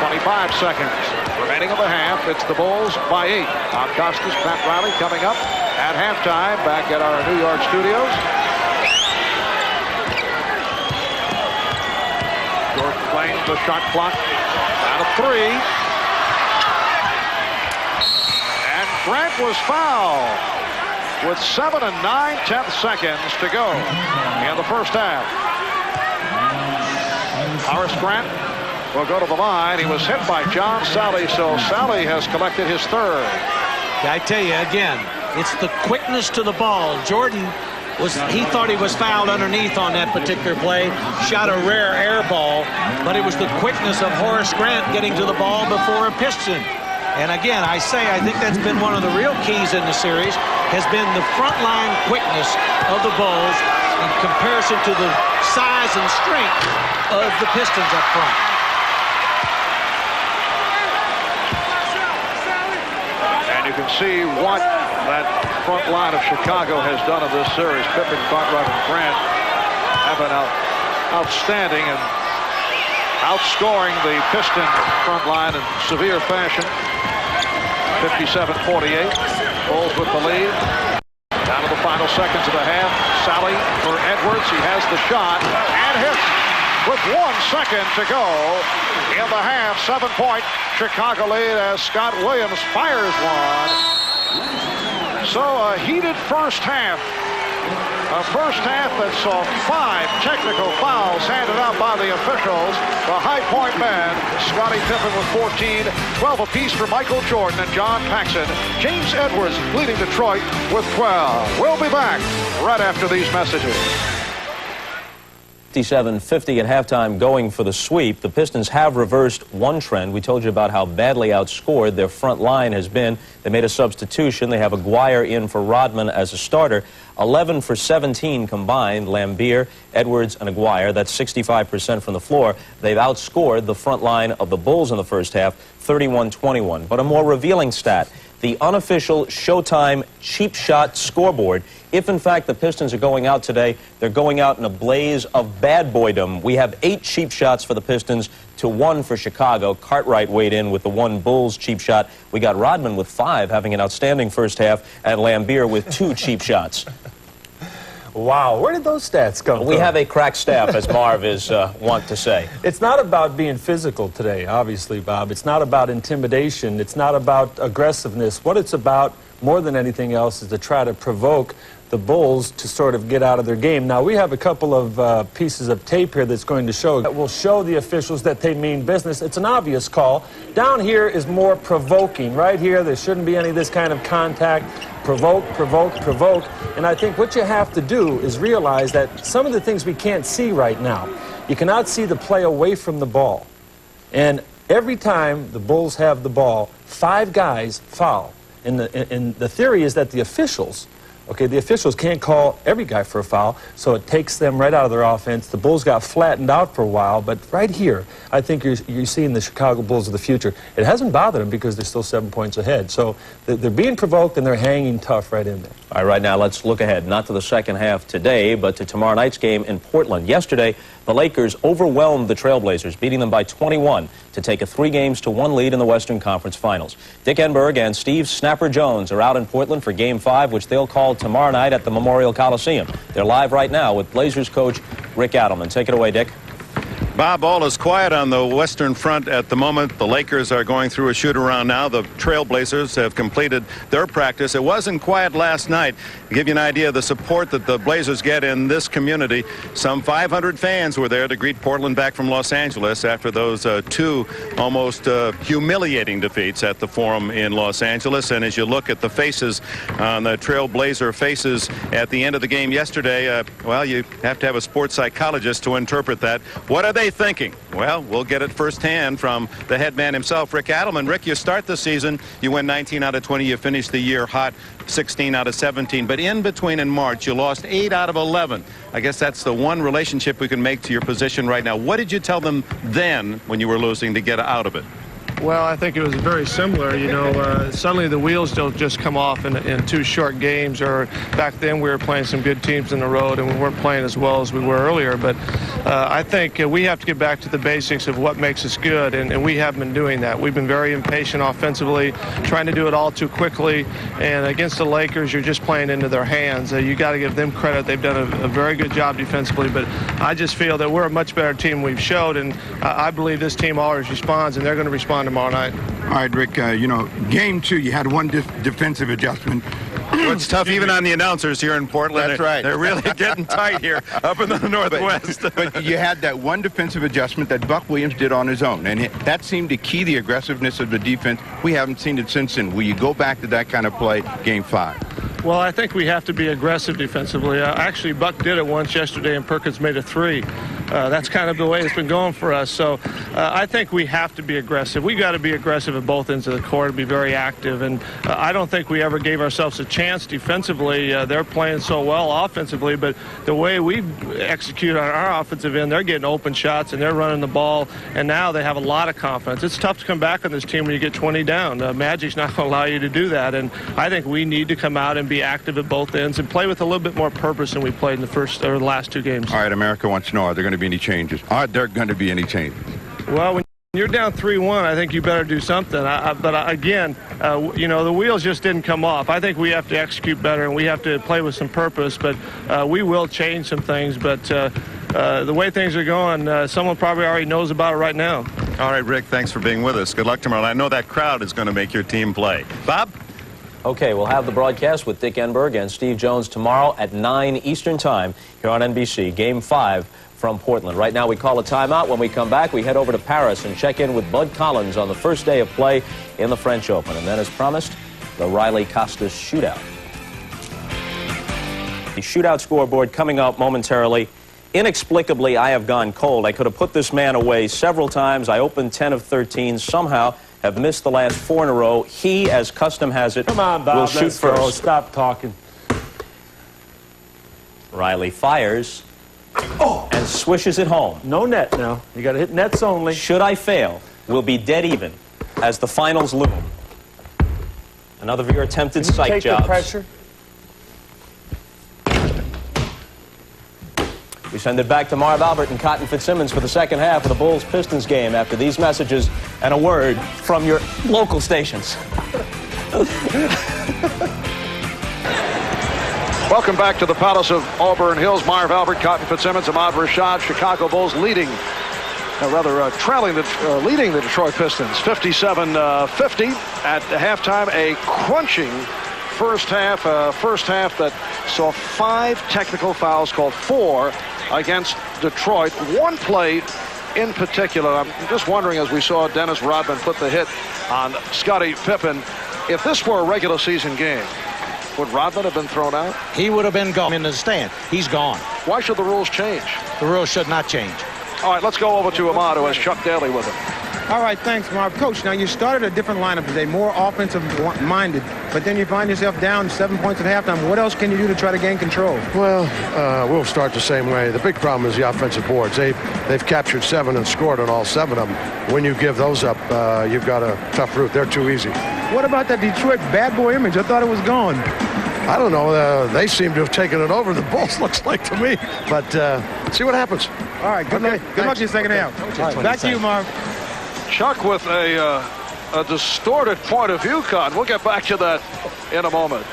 25 seconds remaining of the half. It's the Bulls by 8. Tom Costas, Pat Riley coming up at halftime back at our New York studios. George playing the shot clock out of 3. And Grant was fouled with 7 9/10 seconds to go in the first half. Horace Grant will go to the line. He was hit by John Sally, so Sally has collected his 3rd. I tell you again, it's the quickness to the ball. Jordan he thought he was fouled underneath on that particular play, shot a rare air ball, but it was the quickness of Horace Grant getting to the ball before a Piston. And again, I think that's been one of the real keys in the series, has been the front line quickness of the Bulls in comparison to the size and strength of the Pistons up front. And you can see what that front line of Chicago has done in this series. Pippen, Cartwright, and Grant have been outstanding and outscoring the Piston front line in severe fashion. 57-48. Bulls with the lead. Down to the final seconds of the half. Sally for Edwards. He has the shot and hits with 1 second to go in the half. 7-point Chicago lead as Scott Williams fires one. So a heated first half. A first half that saw 5 technical fouls handed out by the officials. The high point men, Scottie Pippen with 14, 12 apiece for Michael Jordan and John Paxson. James Edwards leading Detroit with 12. We'll be back right after these messages. 57-50 at halftime, going for the sweep. The Pistons have reversed one trend. We told you about how badly outscored their front line has been. They made a substitution. They have Aguirre in for Rodman as a starter. 11 for 17 combined, Lambier, Edwards, and Aguirre. That's 65% from the floor. They've outscored the front line of the Bulls in the first half, 31-21. But a more revealing stat, the unofficial Showtime cheap shot scoreboard. If, in fact, the Pistons are going out today, they're going out in a blaze of bad boydom. We have 8 cheap shots for the Pistons to 1 for Chicago. Cartwright weighed in with the 1 Bulls cheap shot. We got Rodman with 5, having an outstanding first half, and Lambier with 2 cheap shots. Wow, where did those stats come from? We have a crack staff, as Marv is wont to say. It's not about being physical today, obviously, Bob. It's not about intimidation. It's not about aggressiveness. What it's about, more than anything else, is to try to provoke the Bulls to sort of get out of their game. Now, we have a couple of pieces of tape here that's going to show, that will show the officials that they mean business. It's an obvious call. Down here is more provoking. Right here, there shouldn't be any of this kind of contact. Provoke, provoke, provoke. And I think what you have to do is realize that some of the things we can't see right now, you cannot see the play away from the ball. And every time the Bulls have the ball, 5 guys foul. And the theory is that the officials can't call every guy for a foul, so it takes them right out of their offense. The Bulls got flattened out for a while, but right here, I think you're seeing the Chicago Bulls of the future. It hasn't bothered them because they're still 7 points ahead. So they're being provoked and they're hanging tough right in there. All right, right now let's look ahead, not to the second half today, but to tomorrow night's game in Portland. Yesterday, the Lakers overwhelmed the Trailblazers, beating them by 21 to take a 3-1 lead in the Western Conference Finals. Dick Enberg and Steve Snapper Jones are out in Portland for Game 5, which they'll call tomorrow night at the Memorial Coliseum. They're live right now with Blazers coach Rick Adelman. Take it away, Dick. Bob, all is quiet on the Western Front at the moment. The Lakers are going through a shoot-around now. The Trailblazers have completed their practice. It wasn't quiet last night. To give you an idea of the support that the Blazers get in this community, some 500 fans were there to greet Portland back from Los Angeles after those 2 almost humiliating defeats at the Forum in Los Angeles. And as you look at the faces on the Trailblazer faces at the end of the game yesterday, well, you have to have a sports psychologist to interpret that. What are they thinking? Well, we'll get it firsthand from the head man himself, Rick Adelman. Rick, you start the season, you win 19 out of 20, you finish the year hot, 16 out of 17. But in between in March, you lost 8 out of 11. I guess that's the one relationship we can make to your position right now. What did you tell them then when you were losing to get out of it? Well, I think it was very similar. You know, suddenly the wheels don't just come off in 2 short games. Or back then we were playing some good teams in the road and we weren't playing as well as we were earlier. But I think we have to get back to the basics of what makes us good, and we haven't been doing that. We've been very impatient offensively, trying to do it all too quickly. And against the Lakers, you're just playing into their hands. You got to give them credit. They've done a very good job defensively. But I just feel that we're a much better team we've showed, and I believe this team always responds, and they're going to respond tomorrow night. All right, Rick, you know, game 2, you had one defensive adjustment. What's tough even on the announcers here in Portland. That's right. They're really getting tight here up in the Northwest. But you had that one defensive adjustment that Buck Williams did on his own, and that seemed to key the aggressiveness of the defense. We haven't seen it since then. Will you go back to that kind of play game 5? Well, I think we have to be aggressive defensively. Actually, Buck did it once yesterday, and Perkins made a 3. That's kind of the way it's been going for us. So I think we have to be aggressive. We've got to be aggressive at both ends of the court and be very active. And I don't think we ever gave ourselves a chance defensively. They're playing so well offensively, but the way we execute on our offensive end, they're getting open shots and they're running the ball, and now they have a lot of confidence. It's tough to come back on this team when you get 20 down. Magic's not going to allow you to do that, and I think we need to come out and be active at both ends and play with a little bit more purpose than we played in the first or the last 2 games. All right, America wants to know, are there going to be any changes? Are there going to be any changes? Well, when you're down 3-1, I think you better do something. Again, you know, the wheels just didn't come off. I think we have to execute better and we have to play with some purpose, but we will change some things. But the way things are going, someone probably already knows about it right now. All right, Rick, thanks for being with us. Good luck tomorrow. I know that crowd is going to make your team play. Bob? Okay, we'll have the broadcast with Dick Enberg and Steve Jones tomorrow at 9 Eastern Time here on NBC. Game 5 from Portland. Right now we call a timeout. When we come back, we head over to Paris and check in with Bud Collins on the first day of play in the French Open. And then, as promised, the Riley Costas shootout. The shootout scoreboard coming up momentarily. Inexplicably, I have gone cold. I could have put this man away several times. I opened 10 of 13. Somehow have missed the last 4 in a row. He, as custom has it, come on, Bob, will shoot first. Go. Stop talking. Riley fires and swishes it home. No net now. You got to hit nets only. Should I fail, we'll be dead even as the finals loom. Another of your attempted psych take jobs. The pressure. We send it back to Marv Albert and Cotton Fitzsimmons for the second half of the Bulls-Pistons game after these messages and a word from your local stations. Welcome back to the Palace of Auburn Hills. Marv Albert, Cotton Fitzsimmons, Ahmad Rashad. Chicago Bulls leading, leading the Detroit Pistons 57-50 at halftime. A crunching first half that saw 5 technical fouls called, 4 against Detroit. One play in particular, I'm just wondering, as we saw Dennis Rodman put the hit on Scottie Pippen, if this were a regular season game, would Rodman have been thrown out? He would have been gone in the stand. He's gone. Why should the rules change? The rules should not change. All right, let's go over to Ahmad, who has Chuck Daly with him. All right, thanks, Marv. Coach, now you started a different lineup today, more offensive-minded, but then you find yourself down 7 points at halftime. What else can you do to try to gain control? Well, we'll start the same way. The big problem is the offensive boards. They've captured 7 and scored on all 7 of them. When you give those up, you've got a tough route. They're too easy. What about that Detroit bad boy image? I thought it was gone. I don't know. They seem to have taken it over. The Bulls looks like to me. But see what happens. All right, good luck to your second half. Right, back to you, Marv. Chuck with a distorted point of view, Con. We'll get back to that in a moment.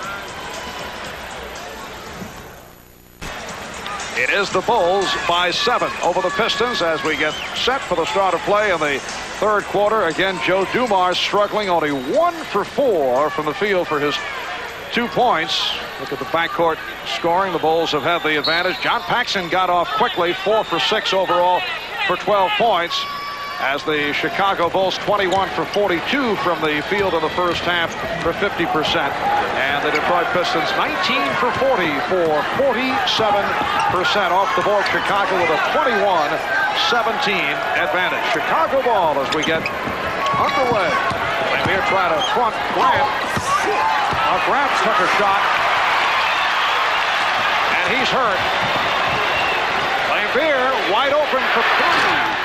It is the Bulls by 7 over the Pistons as we get set for the start of play in the third quarter. Again, Joe Dumars struggling, only 1 for 4 from the field for his 2 points. Look at the backcourt scoring. The Bulls have had the advantage. John Paxson got off quickly, 4 for 6 overall for 12 points. As the Chicago Bulls 21 for 42 from the field in the first half for 50%. And the Detroit Pistons 19 for 40 for 47% off the board. Chicago with a 21-17 advantage. Chicago ball as we get underway. Lambier trying to front Grant. Grant took a shot. And he's hurt. Lambier wide open for three.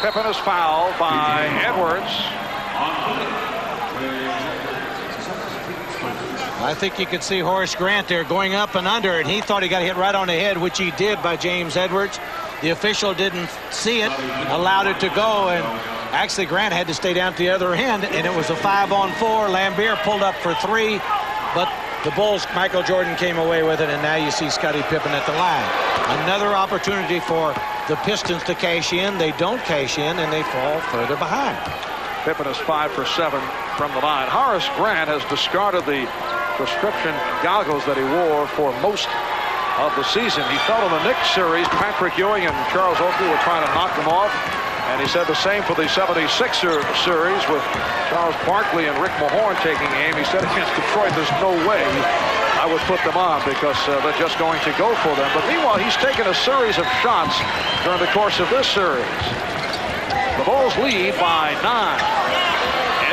Pippen is fouled by Edwards. I think you could see Horace Grant there going up and under, and he thought he got hit right on the head, which he did by James Edwards. The official didn't see it, allowed it to go, and actually Grant had to stay down at the other end, and it was a 5-on-4. Lambier pulled up for 3, but the Bulls, Michael Jordan came away with it, and now you see Scottie Pippen at the line. Another opportunity for the Pistons to cash in. They don't cash in, and they fall further behind. Pippen is 5 for 7 from the line. Horace Grant has discarded the prescription goggles that he wore for most of the season. He felt in the Knicks series, Patrick Ewing and Charles Oakley were trying to knock him off. And he said the same for the 76er series with Charles Barkley and Rick Mahorn taking aim. He said against Detroit, there's no way I would put them on because they're just going to go for them. But meanwhile, he's taken a series of shots during the course of this series. The Bulls lead by 9.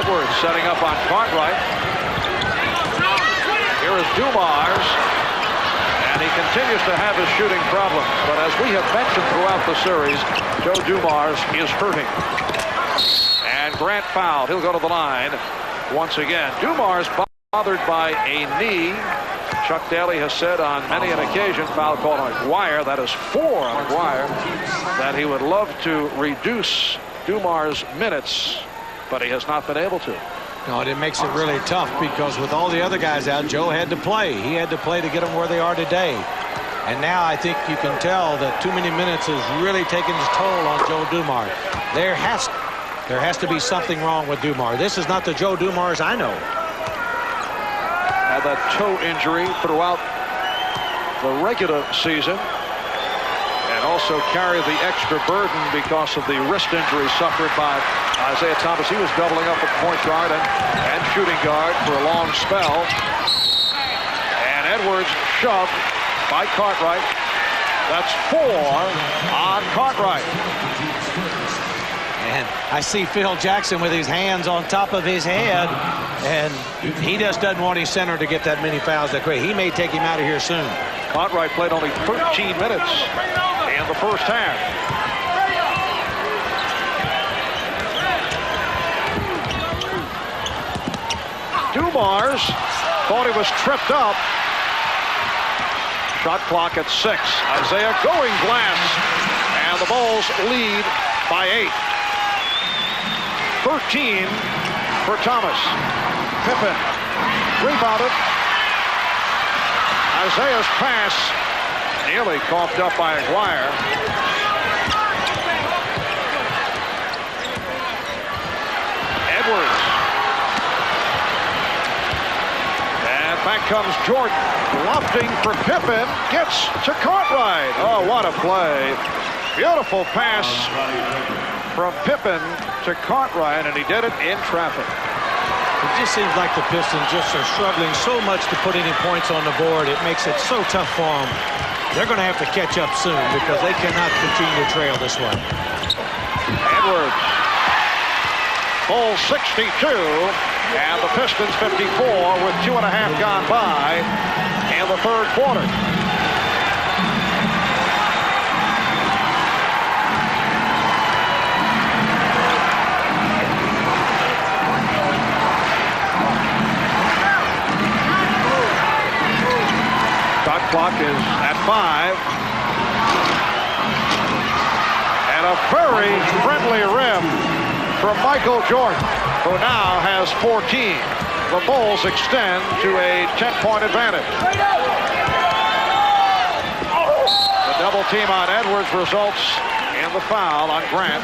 Edwards setting up on Cartwright. Here is Dumars. And he continues to have his shooting problems. But as we have mentioned throughout the series, Joe Dumars is hurting. And Grant fouled. He'll go to the line once again. Dumars bothered by a knee. Chuck Daly has said on many an occasion, foul called on Aguirre, that is 4 on Aguirre, that he would love to reduce Dumars' minutes, but he has not been able to. No, it makes it really tough because with all the other guys out, Joe had to play. He had to play to get them where they are today. And now I think you can tell that too many minutes is really taking its toll on Joe Dumars. There has to be something wrong with Dumars. This is not the Joe Dumars I know. Had that toe injury throughout the regular season and also carried the extra burden because of the wrist injury suffered by Isaiah Thomas. He was doubling up at point guard and shooting guard for a long spell. And Edwards shoved by Cartwright. That's 4 on Cartwright. And I see Phil Jackson with his hands on top of his head, and he just doesn't want his center to get that many fouls that quick. He may take him out of here soon. Cartwright played only 13 minutes in the first half. Dumars thought he was tripped up. Shot clock at 6. Isaiah going glass. And the Bulls lead by 8. 13 for Thomas. Pippen rebounded. Isaiah's pass nearly coughed up by Aguirre. Edwards. And back comes Jordan. Lofting for Pippen. Gets to Cartwright. Oh, what a play. Beautiful pass from Pippen to Cartwright, and he did it in traffic. It just seems like the Pistons just are struggling so much to put any points on the board. It makes it so tough for them. They're going to have to catch up soon because they cannot continue to trail this way. Edwards. Bulls 62, and the Pistons 54 with 2.5 gone by in the third quarter. Shot clock is at 5. And a very friendly rim from Michael Jordan, who now has 14. The Bulls extend to a 10-point advantage. The double team on Edwards results in the foul on Grant.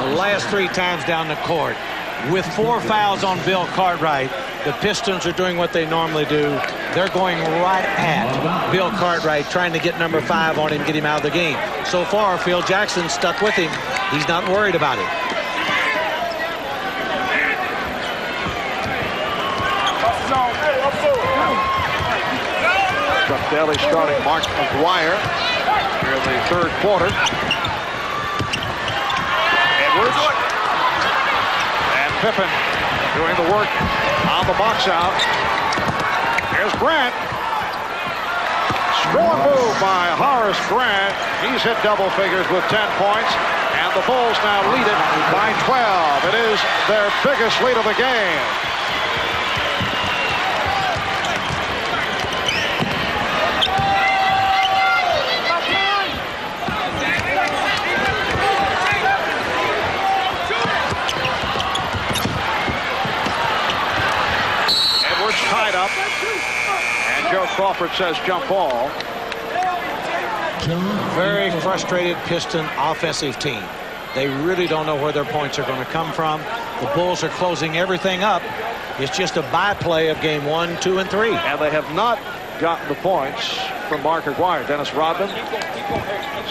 The last 3 times down the court, with 4 fouls on Bill Cartwright, the Pistons are doing what they normally do. They're going right at Bill Cartwright, trying to get number 5 on him, get him out of the game. So far, Phil Jackson stuck with him. He's not worried about it. Chuck Daly starting Mark McGuire here in the third quarter. Edwards. And Pippen doing the work on the box out. Here's Grant. Strong move by Horace Grant. He's hit double figures with 10 points. And the Bulls now lead it by 12. It is their biggest lead of the game. Tied up, and Joe Crawford says jump ball. Very frustrated Piston offensive team. They really don't know where their points are going to come from. The Bulls are closing everything up. It's just a byplay of game 1, 2, and 3. And they have not gotten the points from Mark McGuire. Dennis Rodman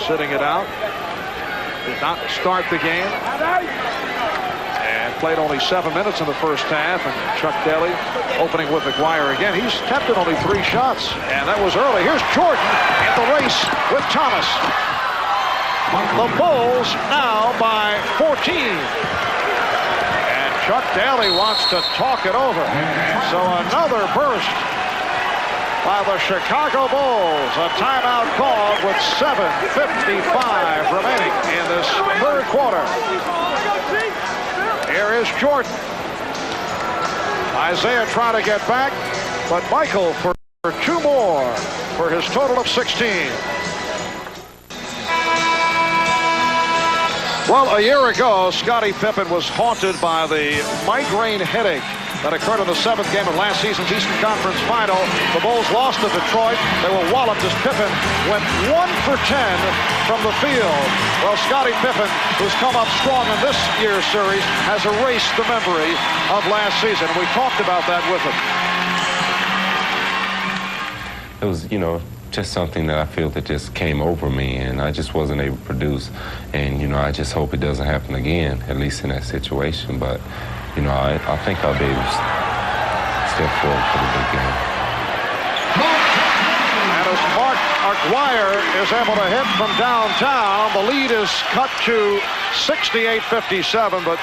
sitting it out. Did not start the game. Played only 7 minutes in the first half, and Chuck Daly opening with McGuire again. He's attempted only 3 shots, and that was early. Here's Jordan in the race with Thomas. The Bulls now by 14. And Chuck Daly wants to talk it over. So another burst by the Chicago Bulls. A timeout called with 7:55 remaining in this third quarter. Here is Jordan. Isaiah trying to get back, but Michael for 2 more for his total of 16. Well, a year ago, Scottie Pippen was haunted by the migraine headache that occurred in the 7th game of last season's Eastern Conference Final. The Bulls lost to Detroit. They were walloped as Pippen went 1 for 10 from the field. Well, Scottie Pippen, who's come up strong in this year's series, has erased the memory of last season. We talked about that with him. It was, just something that I feel that just came over me, and I just wasn't able to produce. And, I just hope it doesn't happen again, at least in that situation. But, I think I'll be able to step forward for the big game. And as Mark McGuire is able to hit from downtown, the lead is cut to 68-57, but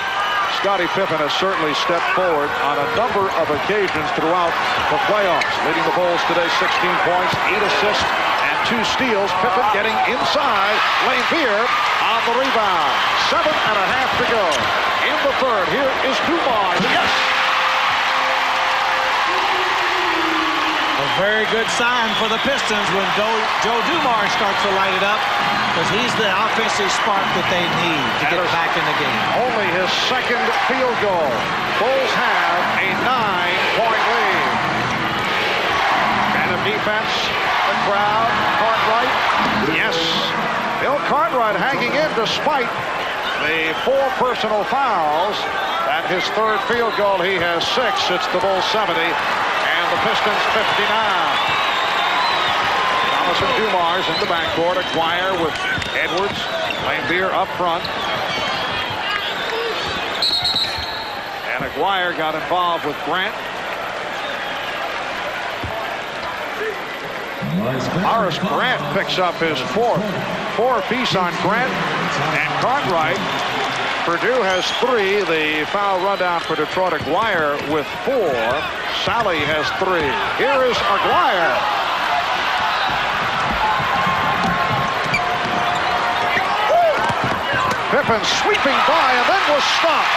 Scottie Pippen has certainly stepped forward on a number of occasions throughout the playoffs. Leading the Bulls today, 16 points, 8 assists, and 2 steals. Pippen getting inside. Lane Beer on the rebound. 7.5 to go in the third. Here is Dumars. Yes! A very good sign for the Pistons when Joe Dumars starts to light it up, because he's the offensive spark that they need to get back in the game. Only his 2nd field goal. Bulls have a 9-point lead. And a defense, the crowd, Cartwright. Yes. Bill Cartwright hanging in despite the 4 personal fouls. At his third field goal, he has 6. It's the Bulls 70 and the Pistons 59. Thomas and Dumars in the backcourt. Aguirre with Edwards. Lambier up front. And Aguirre got involved with Grant. Horace Grant picks up his 4th. 4 apiece on Grant and Cartwright. Purdue has 3. The foul rundown for Detroit. Aguirre with 4. Sally has 3. Here is Aguirre. Pippen sweeping by and then was stopped.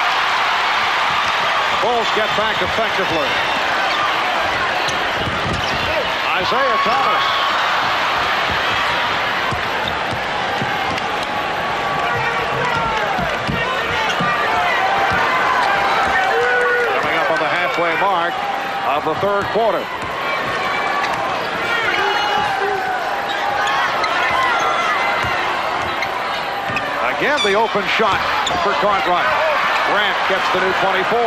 Bulls get back effectively. Isaiah Thomas. Coming up on the halfway mark of the third quarter. Again, the open shot for Cartwright. Grant gets the new 24.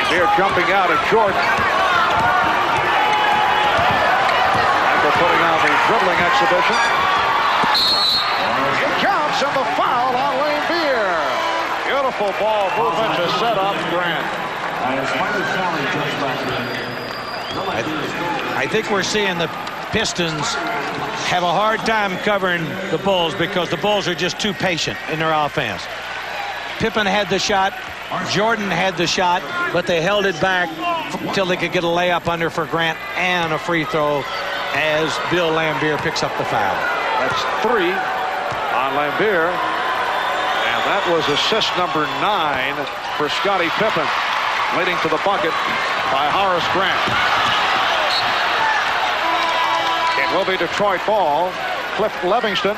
Here jumping out at Jordan. Michael putting on the dribbling exhibition. He jumps and the foul on Lambier. Beautiful ball movement to set up Grant. I think we're seeing the Pistons have a hard time covering the Bulls because the Bulls are just too patient in their offense. Pippen had the shot. Jordan had the shot, but they held it back until they could get a layup under for Grant and a free throw as Bill Lambier picks up the foul. That's 3 on Lambier. And that was assist number 9 for Scottie Pippen, leading to the bucket by Horace Grant. It will be Detroit ball. Cliff Livingston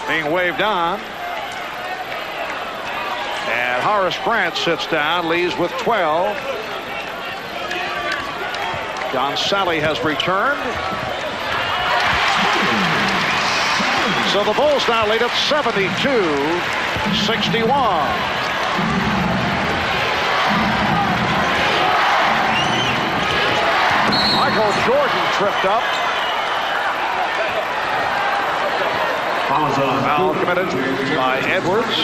being waved on. And Horace Grant sits down, leaves with 12. John Sally has returned. So the Bulls now lead at 72-61. Michael Jordan tripped up. Foul committed by Edwards.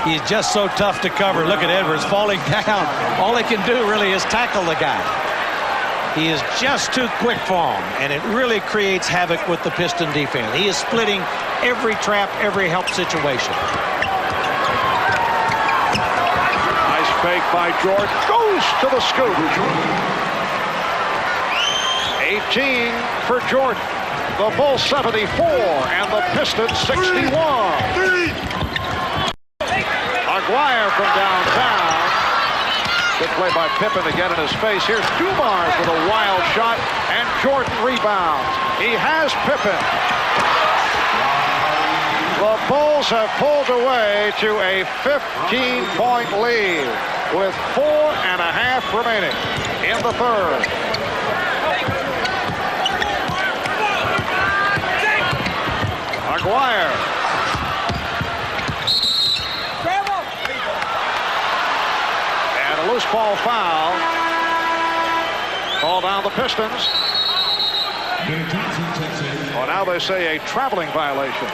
He's just so tough to cover. Look at Edwards falling down. All he can do really is tackle the guy. He is just too quick for him, and it really creates havoc with the Piston defense. He is splitting every trap, every help situation. Nice fake by Jordan. Goes to the scoop. 18 for Jordan. The Bulls 74 and the Pistons 61. Aguirre from downtown. Good play by Pippen to get in his face. Here's Dumars with a wild shot, and Jordan rebounds. He has Pippen. The Bulls have pulled away to a 15-point lead with 4.5 remaining in the third. Aguirre. And a loose ball foul. Called down the Pistons. Well, now they say a traveling violation.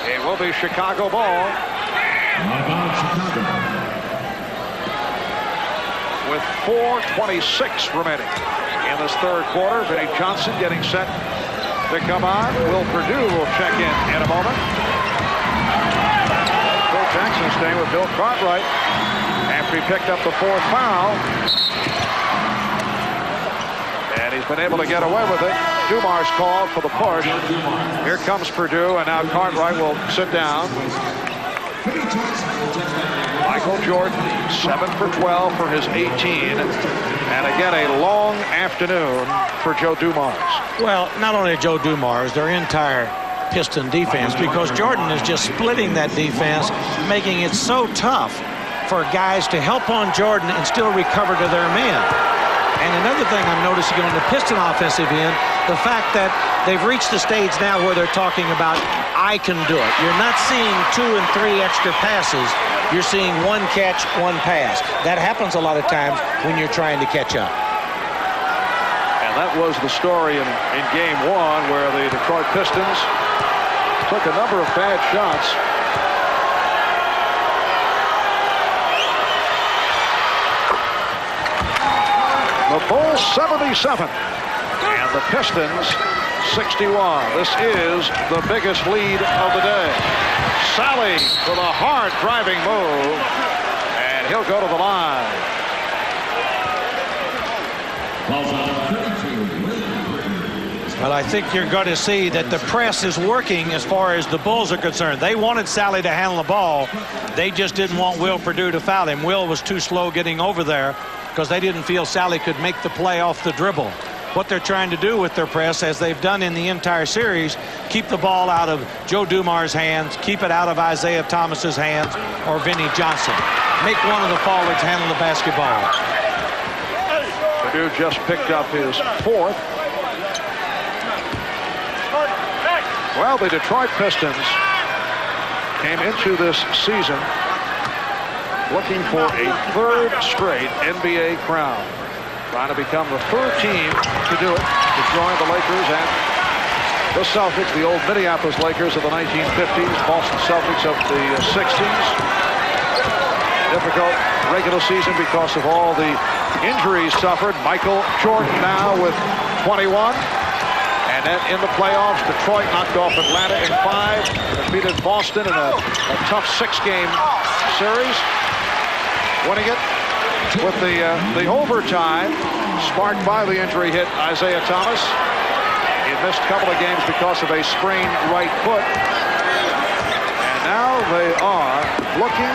It will be Chicago ball. With 4:26 remaining in this third quarter. Vinnie Johnson getting set to come on. Will Purdue will check in a moment. Phil Jackson staying with Bill Cartwright after he picked up the 4th foul. And he's been able to get away with it. Dumars called for the push. Here comes Purdue, and now Cartwright will sit down. Michael Jordan, 7 for 12 for his 18. And again, a long afternoon for Joe Dumars. Well, not only Joe Dumars, their entire Piston defense, because Jordan is just splitting that defense, making it so tough for guys to help on Jordan and still recover to their man. And another thing I'm noticing on the Piston offensive end, the fact that they've reached the stage now where they're talking about, I can do it. You're not seeing 2 and 3 extra passes. You're seeing 1 catch, 1 pass. That happens a lot of times when you're trying to catch up. And that was the story in game 1, where the Detroit Pistons took a number of bad shots. The Bulls 77 and the Pistons 61. This is the biggest lead of the day. Sally with a hard driving move, and he'll go to the line. Well, I think you're going to see that the press is working as far as the Bulls are concerned. They wanted Sally to handle the ball. They just didn't want Will Perdue to foul him. Will was too slow getting over there because they didn't feel Sally could make the play off the dribble. What they're trying to do with their press, as they've done in the entire series, keep the ball out of Joe Dumar's hands, keep it out of Isaiah Thomas's hands or Vinnie Johnson. Make one of the forwards handle the basketball. Perdue just picked up his 4th. Well, the Detroit Pistons came into this season looking for a 3rd straight NBA crown. Trying to become the 3rd team to do it, to join the Lakers and the Celtics, the old Minneapolis Lakers of the 1950s, Boston Celtics of the 60s. Difficult regular season because of all the injuries suffered. Michael Jordan now with 21. And then in the playoffs, Detroit knocked off Atlanta in 5, defeated Boston in a tough 6-game series, winning it with the overtime sparked by the injury hit Isaiah Thomas. He had missed a couple of games because of a sprained right foot. And now they are looking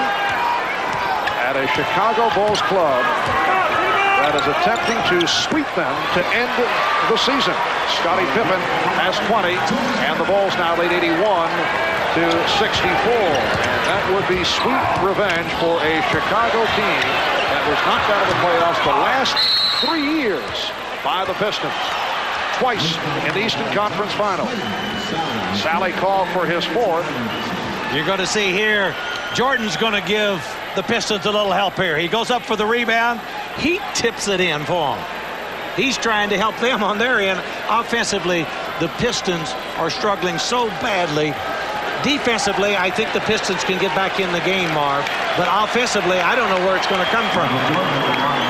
at a Chicago Bulls club that is attempting to sweep them to end the season. Scottie Pippen has 20, and the Bulls now lead 81 to 64. And that would be sweet revenge for a Chicago team that was knocked out of the playoffs the last 3 years by the Pistons. Twice in the Eastern Conference Final. Sally called for his 4th. You're going to see here, Jordan's going to give the Pistons a little help here. He goes up for the rebound. He tips it in for him. He's trying to help them on their end. Offensively, the Pistons are struggling so badly. Defensively, I think the Pistons can get back in the game, Marv. But offensively, I don't know where it's going to come from.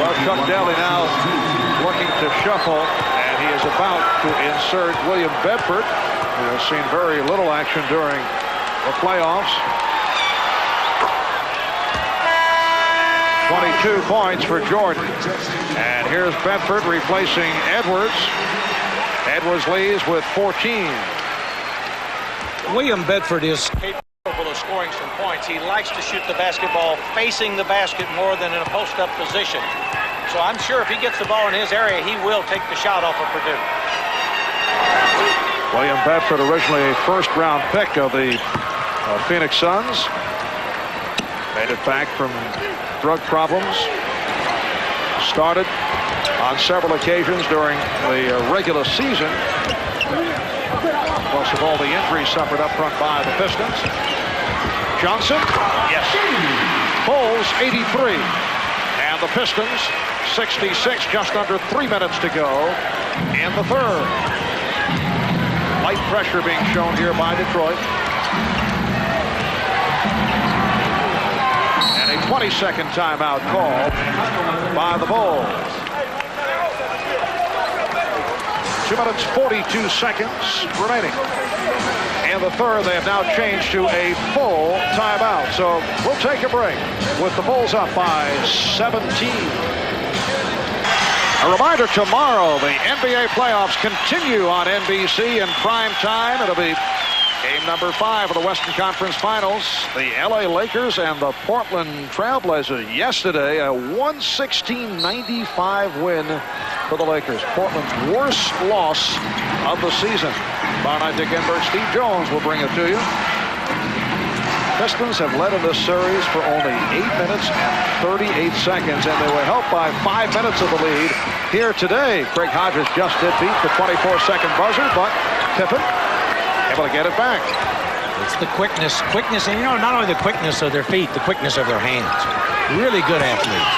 Well, Chuck Daly now looking to shuffle, and he is about to insert William Bedford, who has seen very little action during the playoffs. 22 points for Jordan. And here's Bedford replacing Edwards. Edwards leads with 14. William Bedford is capable of scoring some points. He likes to shoot the basketball facing the basket more than in a post-up position. So I'm sure if he gets the ball in his area, he will take the shot off of Perdue. William Bedford, originally a first-round pick of the Phoenix Suns. Made it back from drug problems. Started on several occasions during the regular season because of all the injuries suffered up front by the Pistons. Johnson, yes. Bulls 83, and the Pistons 66, just under 3 minutes to go in the 3rd. Light pressure being shown here by Detroit. And a 20-second timeout called by the Bulls. 2 minutes, 42 seconds remaining. In the 3rd, they have now changed to a full timeout. So we'll take a break with the Bulls up by 17. A reminder, tomorrow the NBA playoffs continue on NBC in prime time. It'll be game number 5 of the Western Conference Finals. The LA Lakers and the Portland Trailblazers. Yesterday, a 116-95 win for the Lakers. Portland's worst loss of the season. Tomorrow night, Dick Enberg, Steve Jones will bring it to you. Pistons have led in this series for only 8 minutes and 38 seconds, and they were helped by 5 minutes of the lead here today. Craig Hodges just did beat the 24-second buzzer, but Pippen able to get it back. It's the quickness, and you know, not only the quickness of their feet, the quickness of their hands. Really good athletes.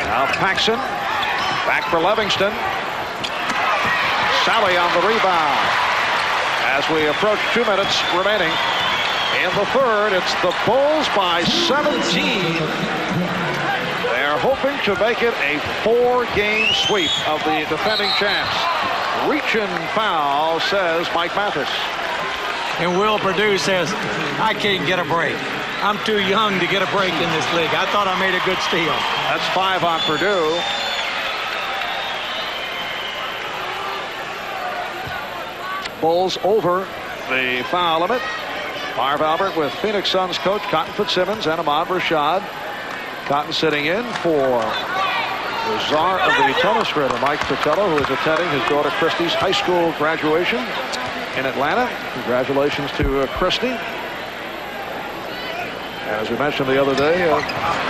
Now Paxson, back for Livingston. Sally on the rebound. As we approach 2 minutes remaining in the third, it's the Bulls by 17. They're hoping to make it a 4-game sweep of the defending champs. Reach-in foul, says Mike Mathis. And Will Perdue says, I can't get a break. I'm too young to get a break in this league. I thought I made a good steal. That's 5 on Perdue. Bulls over the foul limit. Marv Albert with Phoenix Suns coach Cotton Fitzsimmons and Ahmad Rashad. Cotton sitting in for the czar of the tennis river, Mike Fratello, who is attending his daughter Christy's high school graduation in Atlanta. Congratulations to Christy. As we mentioned the other day,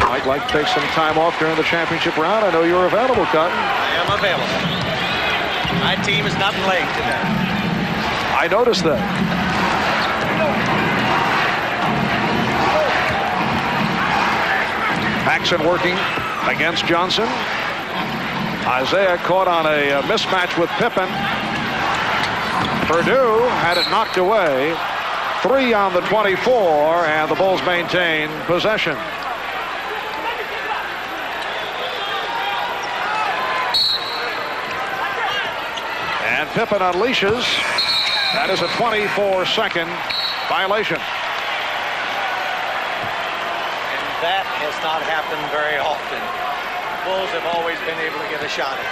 Mike like to take some time off during the championship round. I know you're available, Cotton. I am available. My team is not playing today. I noticed that. Paxson working against Johnson. Isaiah caught on a mismatch with Pippen. Perdue had it knocked away. 3 on the 24, and the Bulls maintain possession. And Pippen unleashes. That is a 24-second violation. And that has not happened very often. Bulls have always been able to get a shot at it.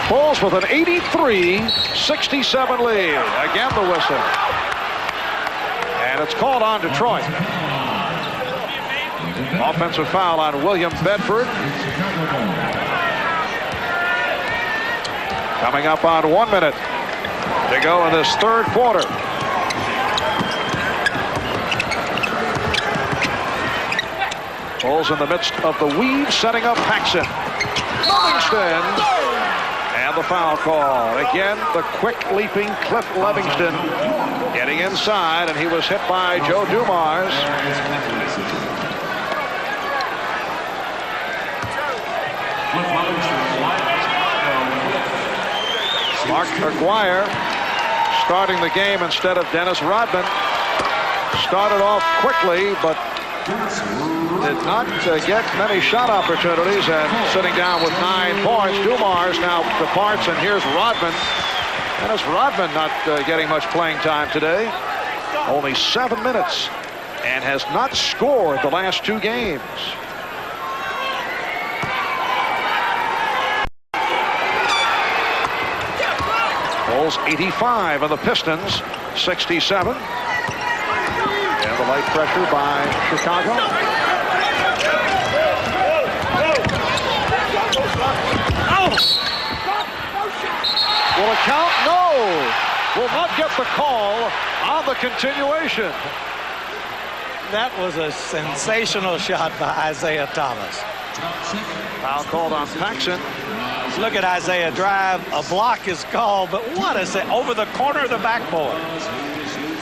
Bulls with an 83-67 lead. Again, the whistle. And it's called on Detroit. Offensive foul on William Bedford. Coming up on 1 minute to go in this third quarter. Bulls in the midst of the weave, setting up Paxson. Livingston. And the foul call. Again, the quick leaping Cliff Livingston getting inside, and he was hit by Joe Dumars. Mark Aguirre starting the game instead of Dennis Rodman. Started off quickly, but did not get many shot opportunities, and sitting down with 9 points. Dumars now departs, and here's Rodman. Dennis Rodman not getting much playing time today. Only 7 minutes, and has not scored the last 2 games. Bulls 85 and the Pistons 67. And the light pressure by Chicago. Will it count? No. Will not get the call on the continuation. That was a sensational shot by Isaiah Thomas. Foul called on Paxson. Look at Isaiah drive. A block is called, but what is it? Over the corner of the backboard.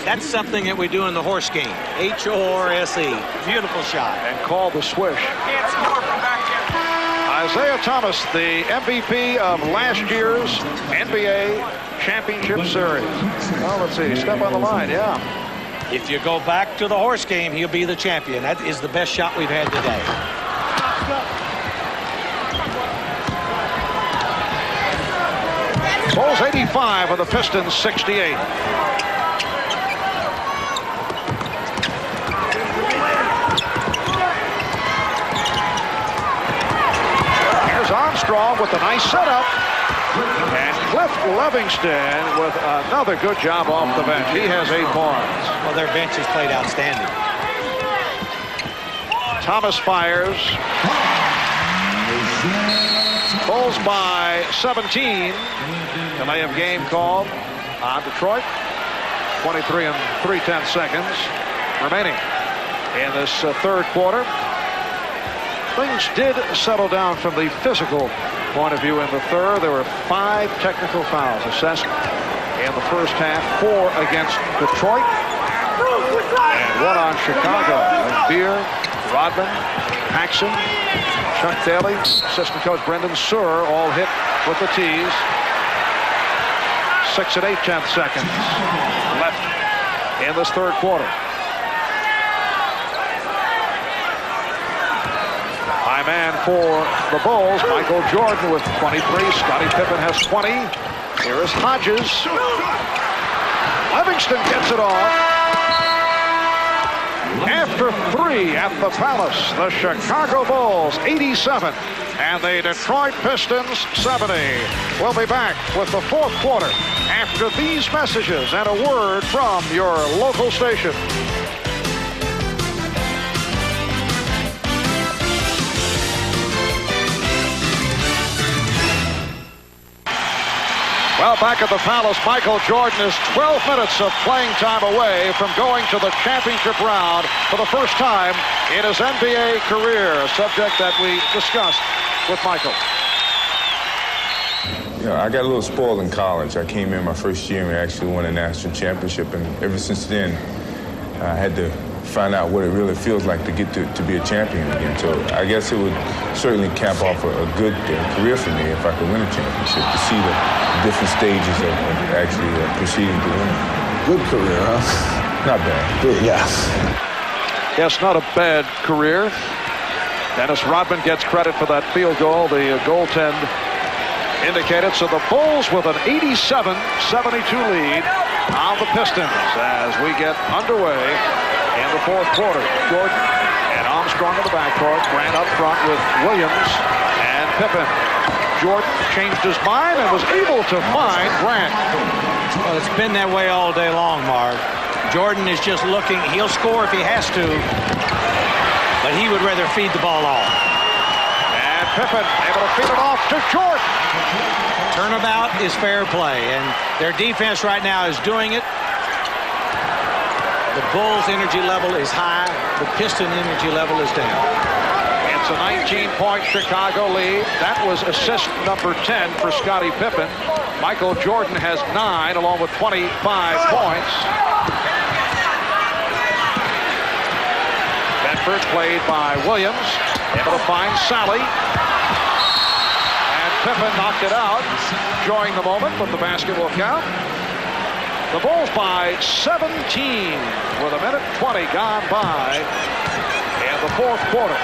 That's something that we do in the horse game. H-O-R-S-E. Beautiful shot. And called the swish. Can't score from back here. Isaiah Thomas, the MVP of last year's NBA Championship Series. Oh, let's see. Step on the line, yeah. If you go back to the horse game, he'll be the champion. That is the best shot we've had today. Bulls 85 and the Pistons 68. Here's Armstrong with a nice setup. And Cliff Livingston with another good job off the bench. He has 8 points. Well, their bench has played outstanding. Thomas fires. Bulls by 17. Delay of game called on Detroit. 23 3/10 seconds remaining in this third quarter. Things did settle down from the physical point of view in the third. There were 5 technical fouls assessed in the first half, 4 against Detroit, and 1 on Chicago. Beer, Rodman, Paxson, Chuck Daly, assistant coach Brendan Suhr all hit with the tees. 6 8/10 seconds left in this third quarter. High man for the Bulls, Michael Jordan with 23. Scottie Pippen has 20. Here is Hodges. Livingston gets it off. After 3 at the Palace, the Chicago Bulls 87 and the Detroit Pistons 70. We'll be back with the fourth quarter after these messages and a word from your local station. Well, back at the Palace, Michael Jordan is 12 minutes of playing time away from going to the championship round for the first time in his NBA career, a subject that we discussed with Michael. You know, I got a little spoiled in college. I came in my first year and we actually won a national championship, and ever since then, I had to find out what it really feels like to get to be a champion again. So I guess it would certainly cap off a good career for me if I could win a championship, to see the different stages of actually proceeding to win. Good career, huh? Not bad. Good, yeah. Yes, not a bad career. Dennis Rodman gets credit for that field goal. The goaltend indicated. So the Bulls with an 87-72 lead on the Pistons as we get underway in the fourth quarter. Jordan and Armstrong in the backcourt. Grant up front with Williams and Pippen. Jordan changed his mind and was able to find Grant. Well, it's been that way all day long, Marv. Jordan is just looking. He'll score if he has to, but he would rather feed the ball off. And Pippen able to feed it off to Jordan. Turnabout is fair play, and their defense right now is doing it. The Bulls' energy level is high. The Piston energy level is down. It's a 19-point Chicago lead. That was assist number 10 for Scottie Pippen. Michael Jordan has 9 along with 25 points. Bedford played by Williams. Able to find Sally. And Pippen knocked it out. Enjoying the moment, but the basket will count. The Bulls by 17 with a minute 20 gone by in the fourth quarter.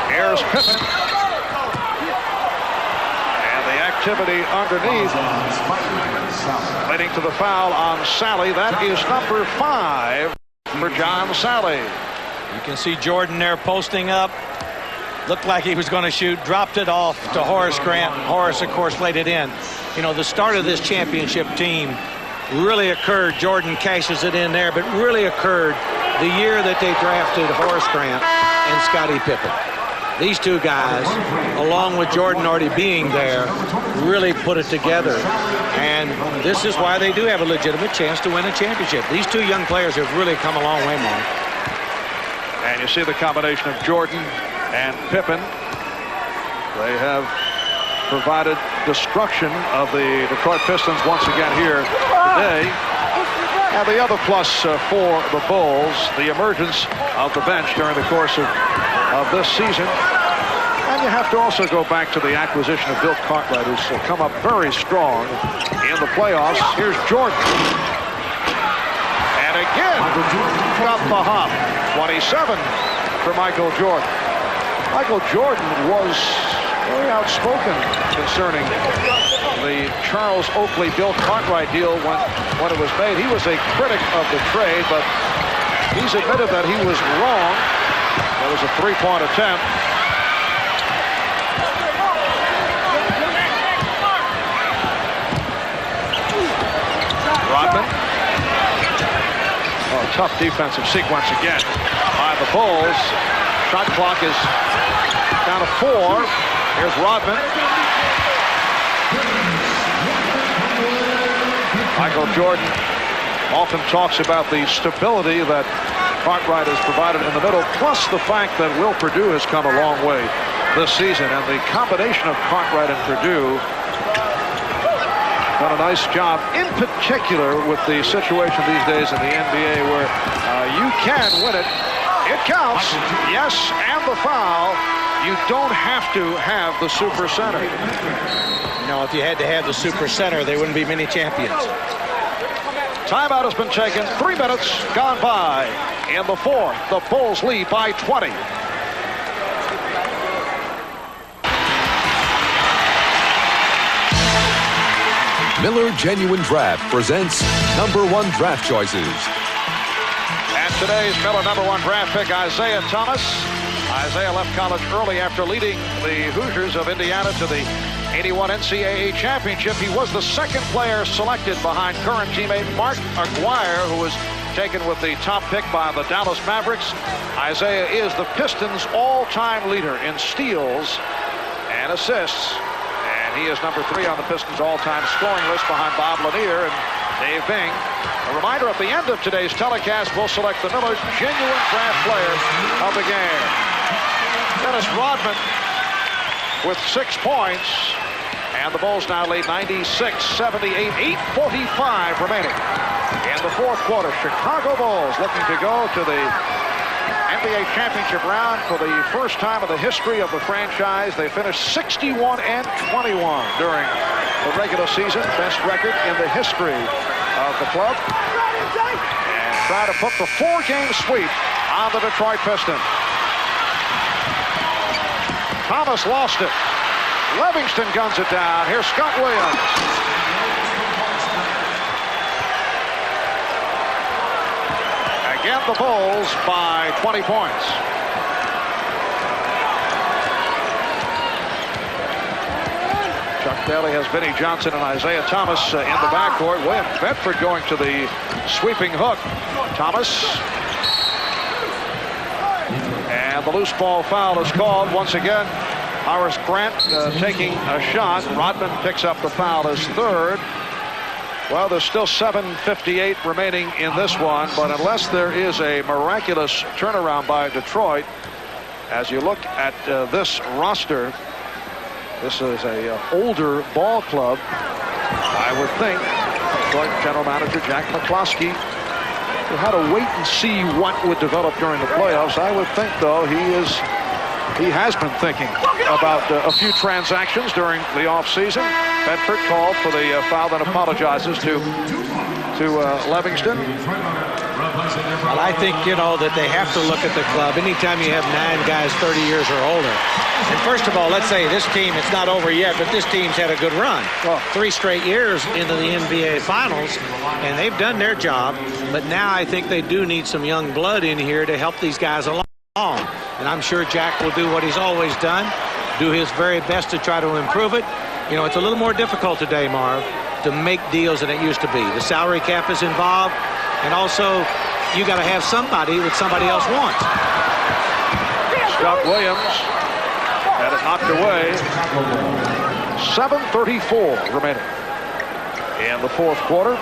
Here's Pippen. And the activity underneath leading to the foul on Sally. That is number 5 for John Sally. You can see Jordan there posting up. Looked like he was going to shoot. Dropped it off to Horace Grant. Horace, of course, laid it in. You know, the start of this championship team really occurred. Jordan cashes it in there, but really occurred the year that they drafted Horace Grant and Scottie Pippen. These two guys, along with Jordan already being there, really put it together. And this is why they do have a legitimate chance to win a championship. These two young players have really come a long way, Mark. And you see the combination of Jordan and Pippen. They have provided destruction of the Detroit Pistons once again here today. And the other plus for the Bulls, the emergence of the bench during the course of this season. And you have to also go back to the acquisition of Bill Cartwright, who's come up very strong in the playoffs. Here's Jordan. And again, got the hop. 27 for Michael Jordan. Michael Jordan was very outspoken concerning the Charles Oakley-Bill Cartwright deal when it was made. He was a critic of the trade, but he's admitted that he was wrong. That was a three-point attempt. Rodman tough defensive sequence again by the Bulls. Shot clock is down to 4. Here's Rodman. Michael Jordan often talks about the stability that Cartwright has provided in the middle, plus the fact that Will Perdue has come a long way this season, and the combination of Cartwright and Perdue done a nice job, in particular with the situation these days in the NBA where you can win it. It counts, yes, and the foul. You don't have to have the super center. You know, if you had to have the super center, there wouldn't be many champions. Timeout has been taken. 3 minutes gone by. In the fourth, the Bulls lead by 20. Miller Genuine Draft presents #1 draft choices. And today's Miller #1 draft pick, Isaiah Thomas. Isaiah left college early after leading the Hoosiers of Indiana to the 81 NCAA championship. He was the second player selected behind current teammate Mark Aguirre, who was taken with the top pick by the Dallas Mavericks. Isaiah is the Pistons' all-time leader in steals and assists. And he is number 3 on the Pistons' all-time scoring list behind Bob Lanier and Dave Bing. A reminder, at the end of today's telecast, we'll select the Miller's Genuine Draft Player of the game. Dennis Rodman with 6 points. And the Bulls now lead 96-78, 8:45 remaining. In the fourth quarter, Chicago Bulls looking to go to the NBA championship round for the first time in the history of the franchise. They finished 61-21 during the regular season, best record in the history of the club, and try to put the 4-game sweep on the Detroit Pistons. Thomas lost it. Livingston guns it down. Here's Scott Williams. Again, the Bulls by 20 points. Chuck Daly has Vinnie Johnson and Isaiah Thomas in the backcourt. William Bedford going to the sweeping hook. Thomas. And the loose ball foul is called once again. Horace Grant taking a shot. Rodman picks up the foul, his third. Well, there's still 7:58 remaining in this one, but unless there is a miraculous turnaround by Detroit, as you look at this roster, this is a older ball club. I would think Detroit general manager Jack McCloskey had to wait and see what would develop during the playoffs. I would think, though, he has been thinking about a few transactions during the offseason. Bedford called for the foul and apologizes to Livingston. Well, I think, you know, that they have to look at the club anytime you have 9 guys 30 years or older. And first of all, let's say this team, it's not over yet, but this team's had a good run. 3 straight years into the NBA Finals, and they've done their job. But now I think they do need some young blood in here to help these guys along. And I'm sure Jack will do what he's always done, do his very best to try to improve it. You know, it's a little more difficult today, Marv, to make deals than it used to be. The salary cap is involved, and also you got to have somebody that somebody else wants. Scott Williams had it knocked away. 7:34 remaining in the fourth quarter.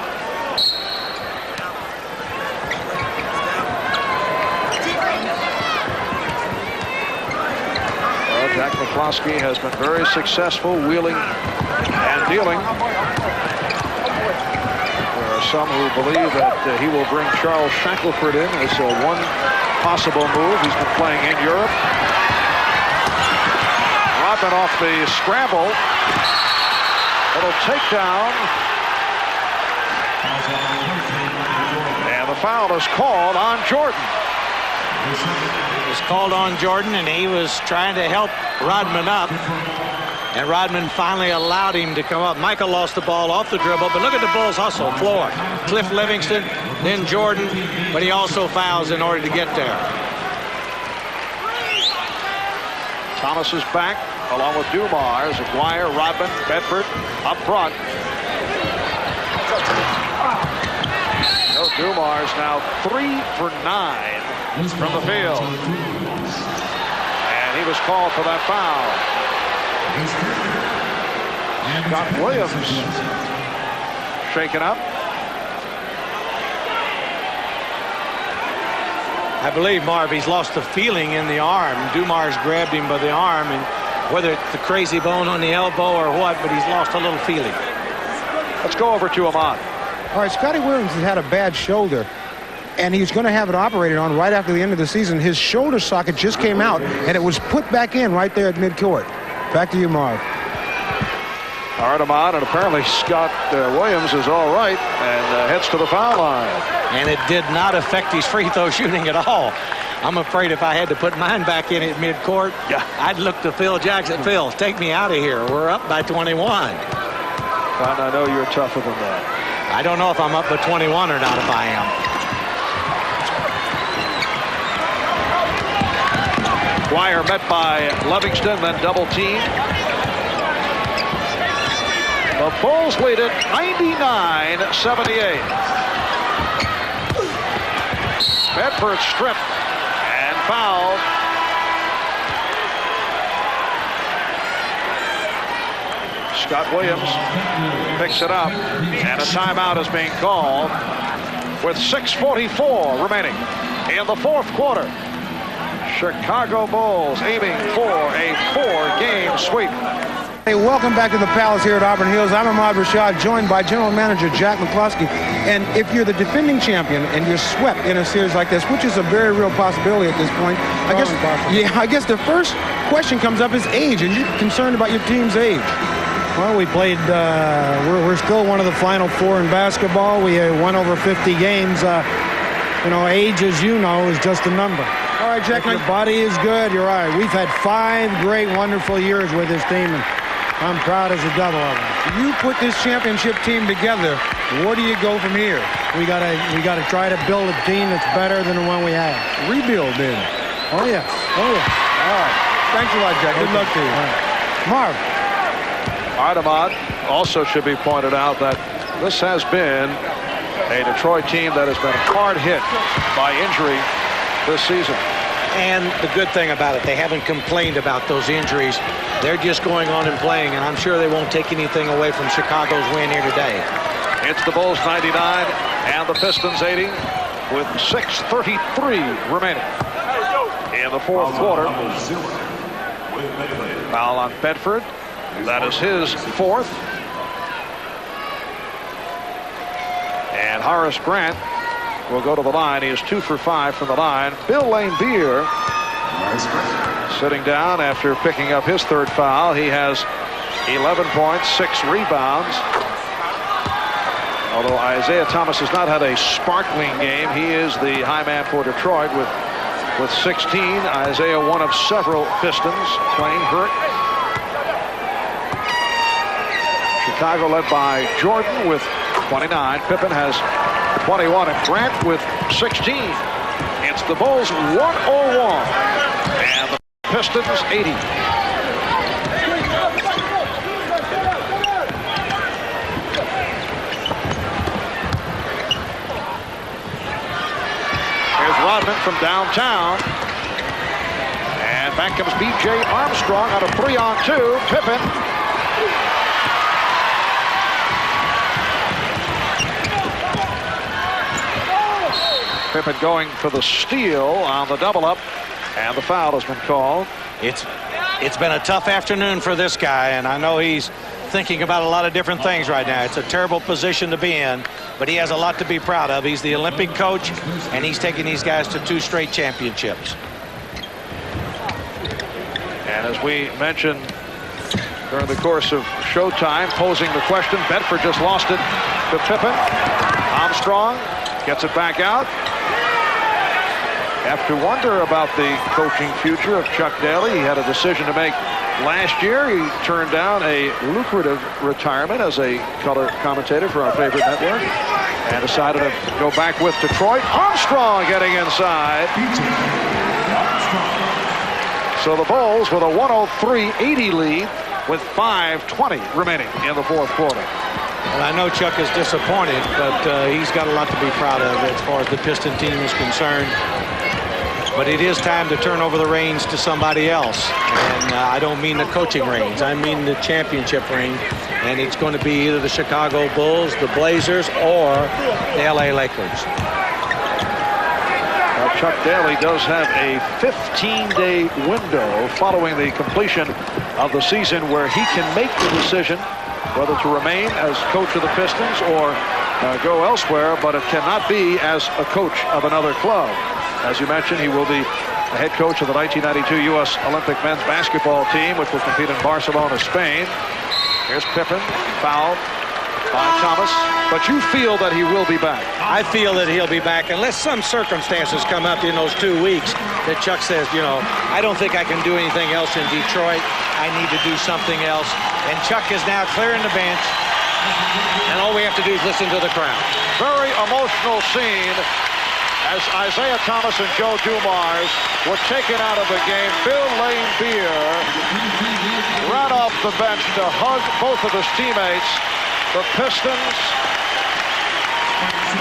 Jack McCloskey has been very successful wheeling and dealing. There are some who believe that he will bring Charles Shackelford in as one possible move. He's been playing in Europe. Rodman off the scramble. Little takedown. And the foul is called on Jordan. It was called on Jordan, and he was trying to help Rodman up. And Rodman finally allowed him to come up. Michael lost the ball off the dribble, but look at the Bulls hustle floor. Cliff Livingston, then Jordan, but he also fouls in order to get there. Thomas is back, along with Dumars, Aguirre, Rodman, Bedford up front. No Dumars now 3 for 9 from the field. And he was called for that foul. Scott Williams shaken up. I believe, Marv, he's lost the feeling in the arm. Dumars grabbed him by the arm, and whether it's the crazy bone on the elbow or what, but he's lost a little feeling. Let's go over to Ahmad. All right, Scotty Williams has had a bad shoulder, and he's going to have it operated on right after the end of the season. His shoulder socket just came out, and it was put back in right there at midcourt. Back to you, Marv. All right, Ahmad, and apparently Scott Williams is all right and heads to the foul line. And it did not affect his free throw shooting at all. I'm afraid if I had to put mine back in at midcourt, I'd look to Phil Jackson. Phil, take me out of here. We're up by 21. And I know you're tougher than that. I don't know if I'm up by 21 or not, if I am. Dwyer met by Livingston, then double teamed. The Bulls lead it 99-78. Bedford stripped and fouled. Scott Williams picks it up, and a timeout is being called with 6:44 remaining in the fourth quarter. Chicago Bulls aiming for a 4-game sweep. Hey, welcome back to the Palace here at Auburn Hills. I'm Ahmad Rashad, joined by General Manager Jack McCloskey. And if you're the defending champion and you're swept in a series like this, which is a very real possibility at this point, I guess the first question comes up is age, and you're concerned about your team's age. Well, we played, we're still one of the Final Four in basketball. We won over 50 games. You know, age, as you know, is just a number. All right, Jack. Your body is good. You're right. We've had 5 great, wonderful years with this team, and I'm proud as a devil of them. You put this championship team together. Where do you go from here? We gotta try to build a team that's better than the one we have. Rebuild, then. Oh yes. Oh yes. All right. Thanks a lot, Jack. Good luck to you. Marv. All right, Ahmad. Also should be pointed out that this has been a Detroit team that has been hard hit by injury this season. And the good thing about it, they haven't complained about those injuries. They're just going on and playing, and I'm sure they won't take anything away from Chicago's win here today. It's the Bulls 99 and the Pistons 80 with 6:33 remaining in the fourth quarter. Foul on Bedford. That is his fourth. And Horace Grant will go to the line. He is 2 for 5 from the line. Bill Laimbeer sitting down after picking up his third foul. He has 11 points, 6 rebounds. Although Isaiah Thomas has not had a sparkling game, he is the high man for Detroit with 16. Isaiah, one of several Pistons playing hurt. Chicago led by Jordan with 29. Pippen has 21, and Grant with 16. It's the Bulls 101 and the Pistons 80. Here's Rodman from downtown, and back comes B.J. Armstrong on a 3-on-2. Pippen. Pippen going for the steal on the double-up, and the foul has been called. It's been a tough afternoon for this guy, and I know he's thinking about a lot of different things right now. It's a terrible position to be in, but he has a lot to be proud of. He's the Olympic coach, and he's taking these guys to 2 straight championships. And as we mentioned during the course of Showtime, posing the question, Bedford just lost it to Pippen. Armstrong gets it back out. Have to wonder about the coaching future of Chuck Daly. He had a decision to make last year. He turned down a lucrative retirement as a color commentator for our favorite network and decided to go back with Detroit. Armstrong getting inside. So the Bulls with a 103-80 lead with 5:20 remaining in the fourth quarter. Well, I know Chuck is disappointed, but he's got a lot to be proud of as far as the Piston team is concerned. But it is time to turn over the reins to somebody else. And I don't mean the coaching reins. I mean the championship ring. And it's going to be either the Chicago Bulls, the Blazers, or the LA Lakers. Well, Chuck Daly does have a 15-day window following the completion of the season where he can make the decision whether to remain as coach of the Pistons or go elsewhere, but it cannot be as a coach of another club. As you mentioned, he will be the head coach of the 1992 U.S. Olympic men's basketball team, which will compete in Barcelona, Spain. Here's Pippen, fouled by Thomas, but you feel that he will be back. I feel that he'll be back unless some circumstances come up in those 2 weeks that Chuck says, you know, I don't think I can do anything else in Detroit. I need to do something else. And Chuck is now clearing the bench, and all we have to do is listen to the crowd. Very emotional scene as Isaiah Thomas and Joe Dumars were taken out of the game. Bill Laimbeer ran off the bench to hug both of his teammates. The Pistons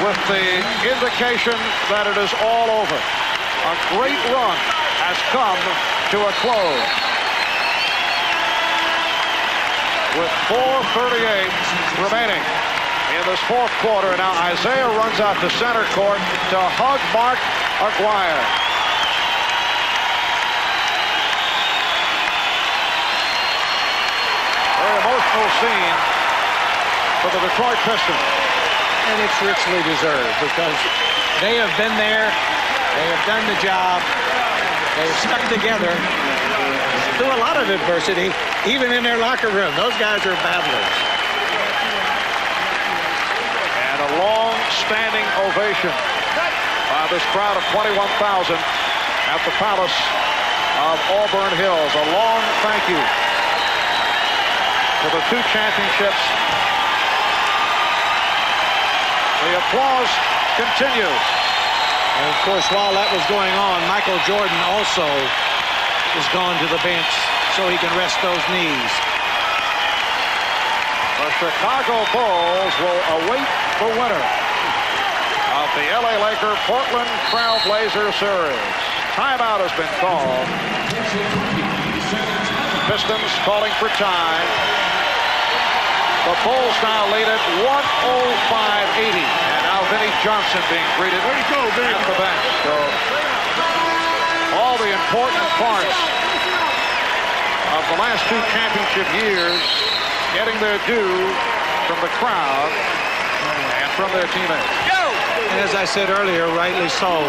with the indication that it is all over. A great run has come to a close. With 4:38 remaining in this fourth quarter. Now Isaiah runs out to center court to hug Mark Aguirre. Very emotional scene for the Detroit Pistons. And it's richly deserved because they have been there, they have done the job, they have stuck together through a lot of adversity, even in their locker room. Those guys are battlers. And a long-standing ovation by this crowd of 21,000 at the Palace of Auburn Hills. A long thank you for the 2 championships. The applause continues. And of course, while that was going on, Michael Jordan also is gone to the bench so he can rest those knees. The Chicago Bulls will await the winner of the LA Laker Portland Trail Blazer series. Timeout has been called. Pistons calling for time. The Bulls now lead at 105-80. And now Vinnie Johnson being greeted at the bench. So all the important parts of the last 2 championship years getting their due from the crowd and from their teammates. And as I said earlier, rightly so.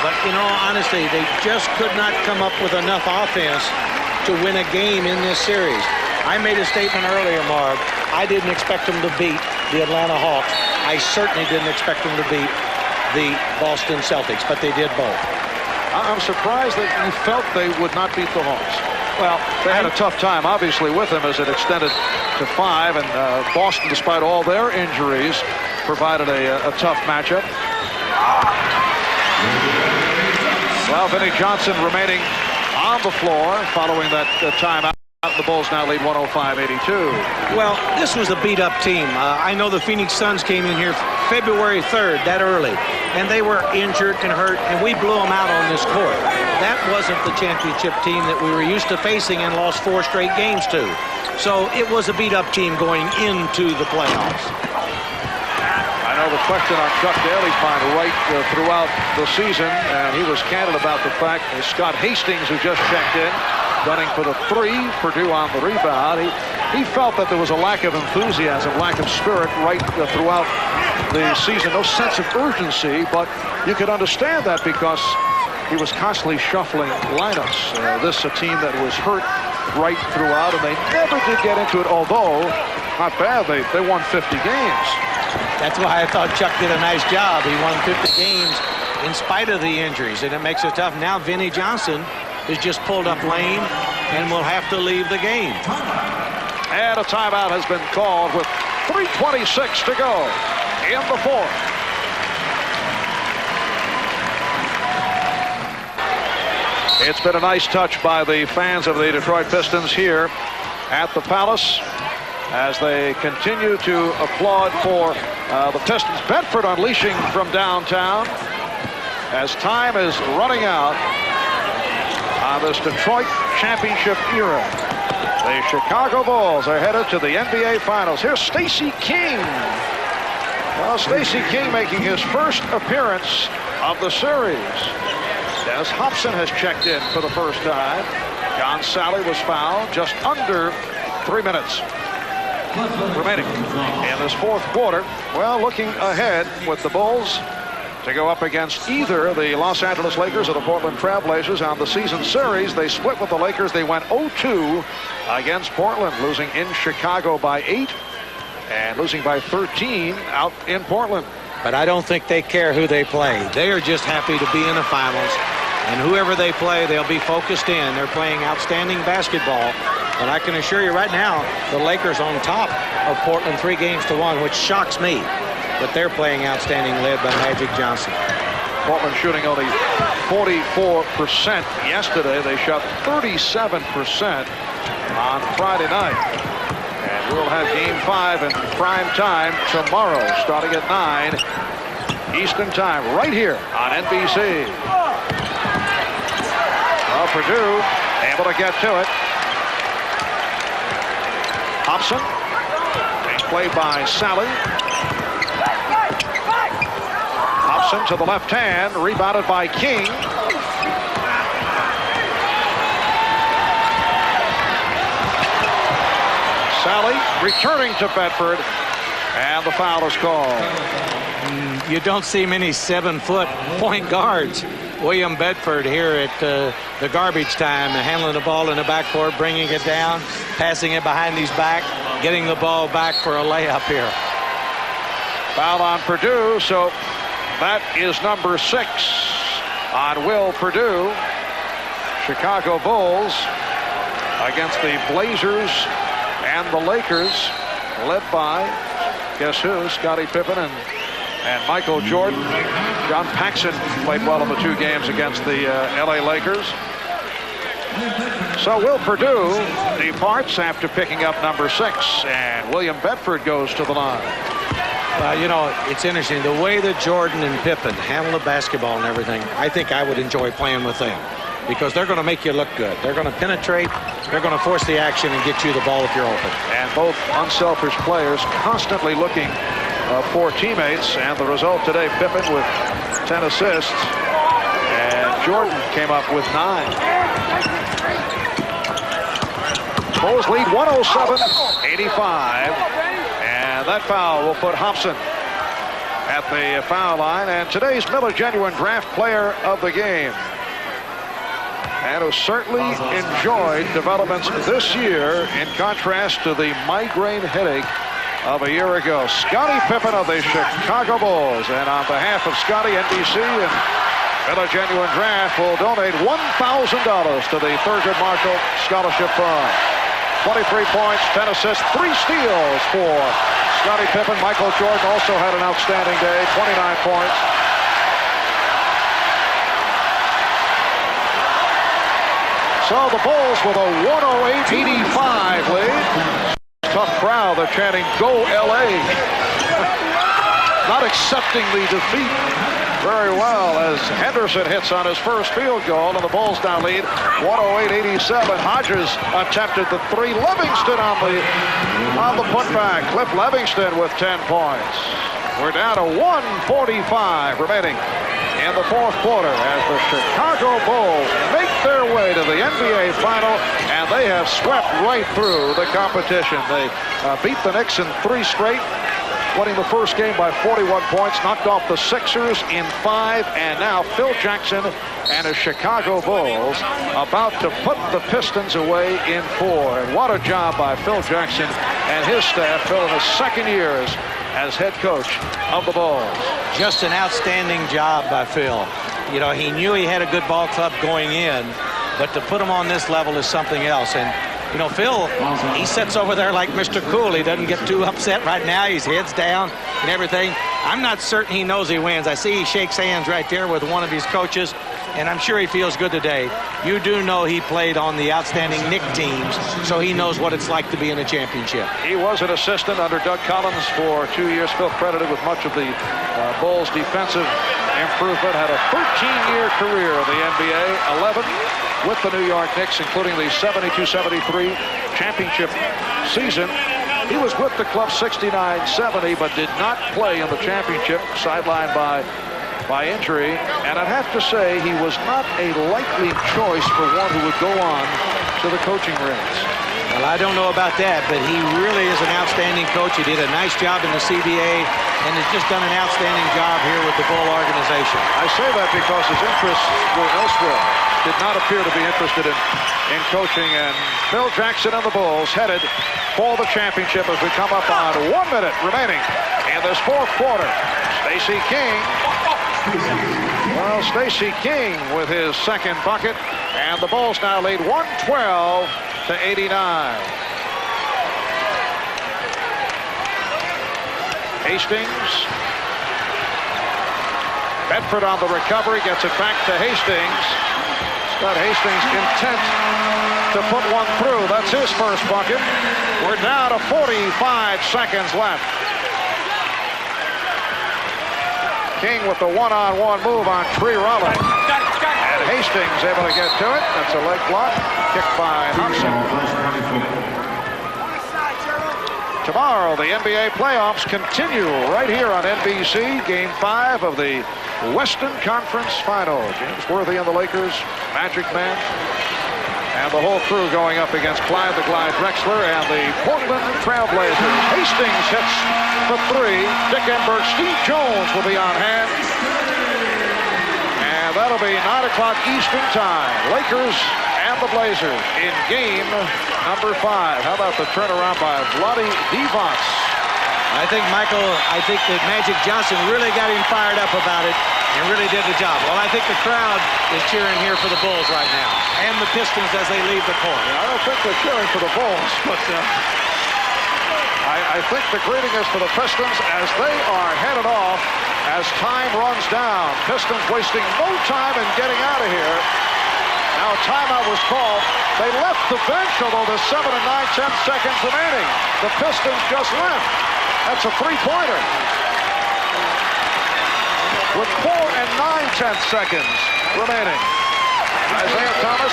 But, you know, honestly, they just could not come up with enough offense to win a game in this series. I made a statement earlier, Marv. I didn't expect them to beat the Atlanta Hawks. I certainly didn't expect them to beat the Boston Celtics, but they did both. I'm surprised that you felt they would not beat the Hawks. Well, they had a tough time, obviously, with them as it extended to 5, and Boston, despite all their injuries, provided a tough matchup. Well, Vinnie Johnson remaining on the floor following that timeout. The Bulls now lead 105-82. Well, this was a beat-up team. I know the Phoenix Suns came in here February 3rd, that early, and they were injured and hurt, and we blew them out on this court. That wasn't the championship team that we were used to facing and lost 4 straight games to. So it was a beat-up team going into the playoffs. I know the question on Chuck Daly's mind right throughout the season, and he was candid about the fact that Scott Hastings, who just checked in, gunning for the 3, Purdue on the rebound. He felt that there was a lack of enthusiasm, lack of spirit right throughout the season. No sense of urgency, but you could understand that because he was constantly shuffling lineups. This a team that was hurt right throughout, and they never did get into it, although, not bad, they won 50 games. That's why I thought Chuck did a nice job. He won 50 games in spite of the injuries, and it makes it tough. Now Vinnie Johnson has just pulled up lane and will have to leave the game. And a timeout has been called with 3:26 to go in the fourth. It's been a nice touch by the fans of the Detroit Pistons here at the Palace. as they continue to applaud for the Pistons. Bedford unleashing from downtown as time is running out on this Detroit championship era. The Chicago Bulls are headed to the NBA Finals. Here's Stacey King. Well, Stacey King making his first appearance of the series. Dennis Hobson has checked in for the first time. John Sally was fouled. Just under 3 minutes remaining in this fourth quarter. Well, looking ahead with the Bulls to go up against either the Los Angeles Lakers or the Portland Trailblazers on the season series. They split with the Lakers. They went 0-2 against Portland, losing in Chicago by 8 and losing by 13 out in Portland. But I don't think they care who they play. They are just happy to be in the finals. And whoever they play, they'll be focused in. They're playing outstanding basketball. And I can assure you right now, the Lakers on top of Portland 3-1, which shocks me. But they're playing outstanding, led by Magic Johnson. Portland shooting only 44% yesterday. They shot 37% on Friday night. And we'll have Game 5 in prime time tomorrow, starting at 9 Eastern Time, right here on NBC. Well, Purdue able to get to it. Hobson, being played by Sally. Hobson to the left hand, rebounded by King. Sally returning to Bedford, and the foul is called. You don't see many 7-foot point guards. William Bedford here at the garbage time, handling the ball in the backcourt, bringing it down, passing it behind his back, getting the ball back for a layup here. Foul on Purdue, so that is number 6 on Will Purdue. Chicago Bulls against the Blazers and the Lakers, led by, guess who, Scottie Pippen and Michael Jordan. John Paxson played well in the 2 games against the LA Lakers. So Will Purdue departs after picking up number 6, and William Bedford goes to the line. You know, it's interesting, the way that Jordan and Pippen handle the basketball and everything, I think I would enjoy playing with them because they're going to make you look good. They're going to penetrate, they're going to force the action and get you the ball if you're open. And both unselfish players constantly looking for teammates, and the result today, Pippen with 10 assists, and Jordan came up with 9. Bulls lead 107-85, and that foul will put Hobson at the foul line, and today's Miller Genuine Draft Player of the Game, and who certainly enjoyed developments this year in contrast to the migraine headache of a year ago. Scottie Pippen of the Chicago Bulls. And on behalf of Scottie, NBC, and Miller Genuine Draft will donate $1,000 to the Thurgood Marshall Scholarship Fund. 23 points, 10 assists, 3 steals for Scottie Pippen. Michael Jordan also had an outstanding day, 29 points. So the Bulls with a 108-85 lead. Tough crowd, they're chanting, "Go LA." Not accepting the defeat very well as Henderson hits on his first field goal, and the Bulls now lead 108-87. Hodges attempted the 3. Livingston on the putback. Cliff Livingston with 10 points. We're down to 1:45 remaining in the fourth quarter as the Chicago Bulls make their way to the NBA Final, and they have swept right through the competition. They beat the Knicks in 3 straight, winning the first game by 41 points, knocked off the Sixers in 5, and now Phil Jackson and his Chicago Bulls about to put the Pistons away in 4. And what a job by Phil Jackson and his staff. Phil in his second year as head coach of the Bulls. Just an outstanding job by Phil. You know, he knew he had a good ball club going in, but to put him on this level is something else. And, you know, Phil, he sits over there like Mr. Cool. He doesn't get too upset right now. His head's down and everything. I'm not certain he knows he wins. I see he shakes hands right there with one of his coaches. and I'm sure he feels good today. You do know he played on the outstanding Knick teams, so he knows what it's like to be in a championship. He was an assistant under Doug Collins for 2 years. Phil credited with much of the Bulls' defensive improvement. Had a 13-year career in the NBA, 11 with the New York Knicks, including the 72-73 championship season. He was with the club 69-70, but did not play in the championship, sidelined by injury. And I'd have to say he was not a likely choice for one who would go on to the coaching ranks. Well, I don't know about that, but he really is an outstanding coach. He did a nice job in the CBA and has just done an outstanding job here with the Bull organization. I say that because his interests were elsewhere. Did not appear to be interested in coaching. And Phil Jackson and the Bulls headed for the championship as we come up on 1 minute remaining in this fourth quarter. Stacey King. Well, Stacey King with his second bucket, and the Bulls now lead 112-89. Hastings. Bedford on the recovery, gets it back to Hastings. Scott Hastings intent to put one through. That's his first bucket. We're down to 45 seconds left. King with the one-on-one move on Tree Rollins. And Hastings able to get to it. That's a leg block. Kicked by Hobson. Tomorrow, the NBA playoffs continue right here on NBC. Game 5 of the Western Conference Final. James Worthy and the Lakers, Magic Man, and the whole crew going up against Clyde the Glide Drexler and the Portland Trailblazers. Hastings hits the three. Dick Enberg, Steve Jones will be on hand. And that'll be 9 o'clock Eastern time. Lakers and the Blazers in game number 5. How about the turnaround by Vlade Divac? I think, Michael, that Magic Johnson really got him fired up about it and really did the job. Well, I think the crowd is cheering here for the Bulls right now, and the Pistons as they leave the court. I don't think they're cheering for the Bulls, but I think the greeting is for the Pistons as they are headed off as time runs down. Pistons wasting no time in getting out of here. Now a timeout was called. They left the bench, although there's 7 and 9/10 seconds remaining. The Pistons just left. That's a three-pointer. With 4 and 9/10 seconds remaining. Isaiah Thomas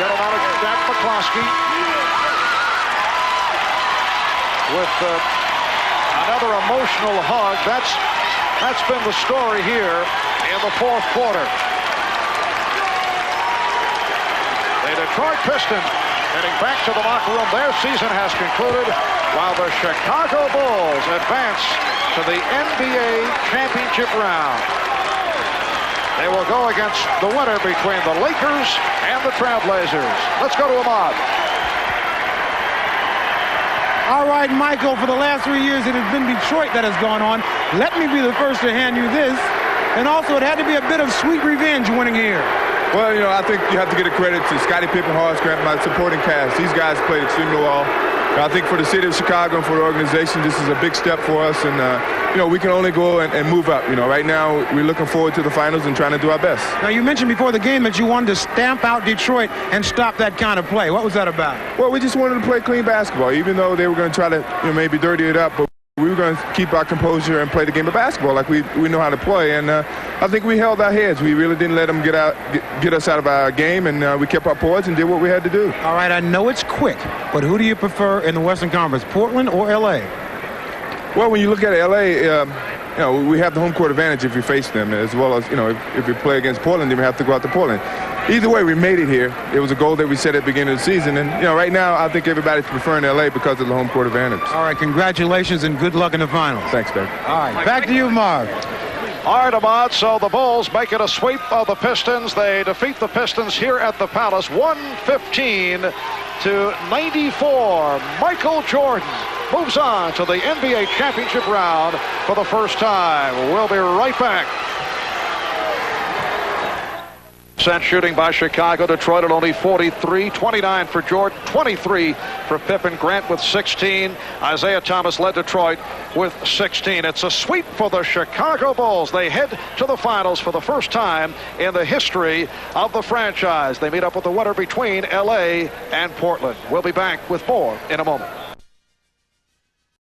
got it out of Jack McCloskey. With another emotional hug. That's been the story here in the fourth quarter. The Detroit Pistons heading back to the locker room. Their season has concluded while the Chicago Bulls advance to the NBA championship round. They will go against the winner between the Lakers and the Trailblazers. Let's go to Ahmad. All right, Michael, for the last 3 years, it has been Detroit that has gone on. Let me be the first to hand you this. And also, it had to be a bit of sweet revenge winning here. Well, I think you have to give a credit to Scottie Pippen, Horace Grant, my supporting cast. These guys played extremely well. I think for the city of Chicago and for the organization, this is a big step for us. And, we can only go and move up. Right now, we're looking forward to the finals and trying to do our best. Now, you mentioned before the game that you wanted to stamp out Detroit and stop that kind of play. What was that about? Well, we just wanted to play clean basketball, even though they were going to try to, maybe dirty it up. But we were going to keep our composure and play the game of basketball like we know how to play. And I think we held our heads. We really didn't let them get us out of our game, and we kept our poise and did what we had to do. All right, I know it's quick, but who do you prefer in the Western Conference, Portland or L.A.? Well, when you look at L.A., we have the home court advantage if we face them, as well as, if we play against Portland, then we have to go out to Portland. Either way, we made it here. It was a goal that we set at the beginning of the season. And, right now, I think everybody's preferring L.A. because of the home court advantage. All right, congratulations and good luck in the finals. Thanks, Doug. All right, back to you, Mark. All right, Ahmad, so the Bulls make it a sweep of the Pistons. They defeat the Pistons here at the Palace, 115-94. Michael Jordan moves on to the NBA championship round for the first time. We'll be right back. Shooting by Chicago. Detroit at only 43. 29 for Jordan. 23 for Pippen. Grant with 16. Isaiah Thomas led Detroit with 16. It's a sweep for the Chicago Bulls. They head to the finals for the first time in the history of the franchise. They meet up with the winner between L.A. and Portland. We'll be back with more in a moment.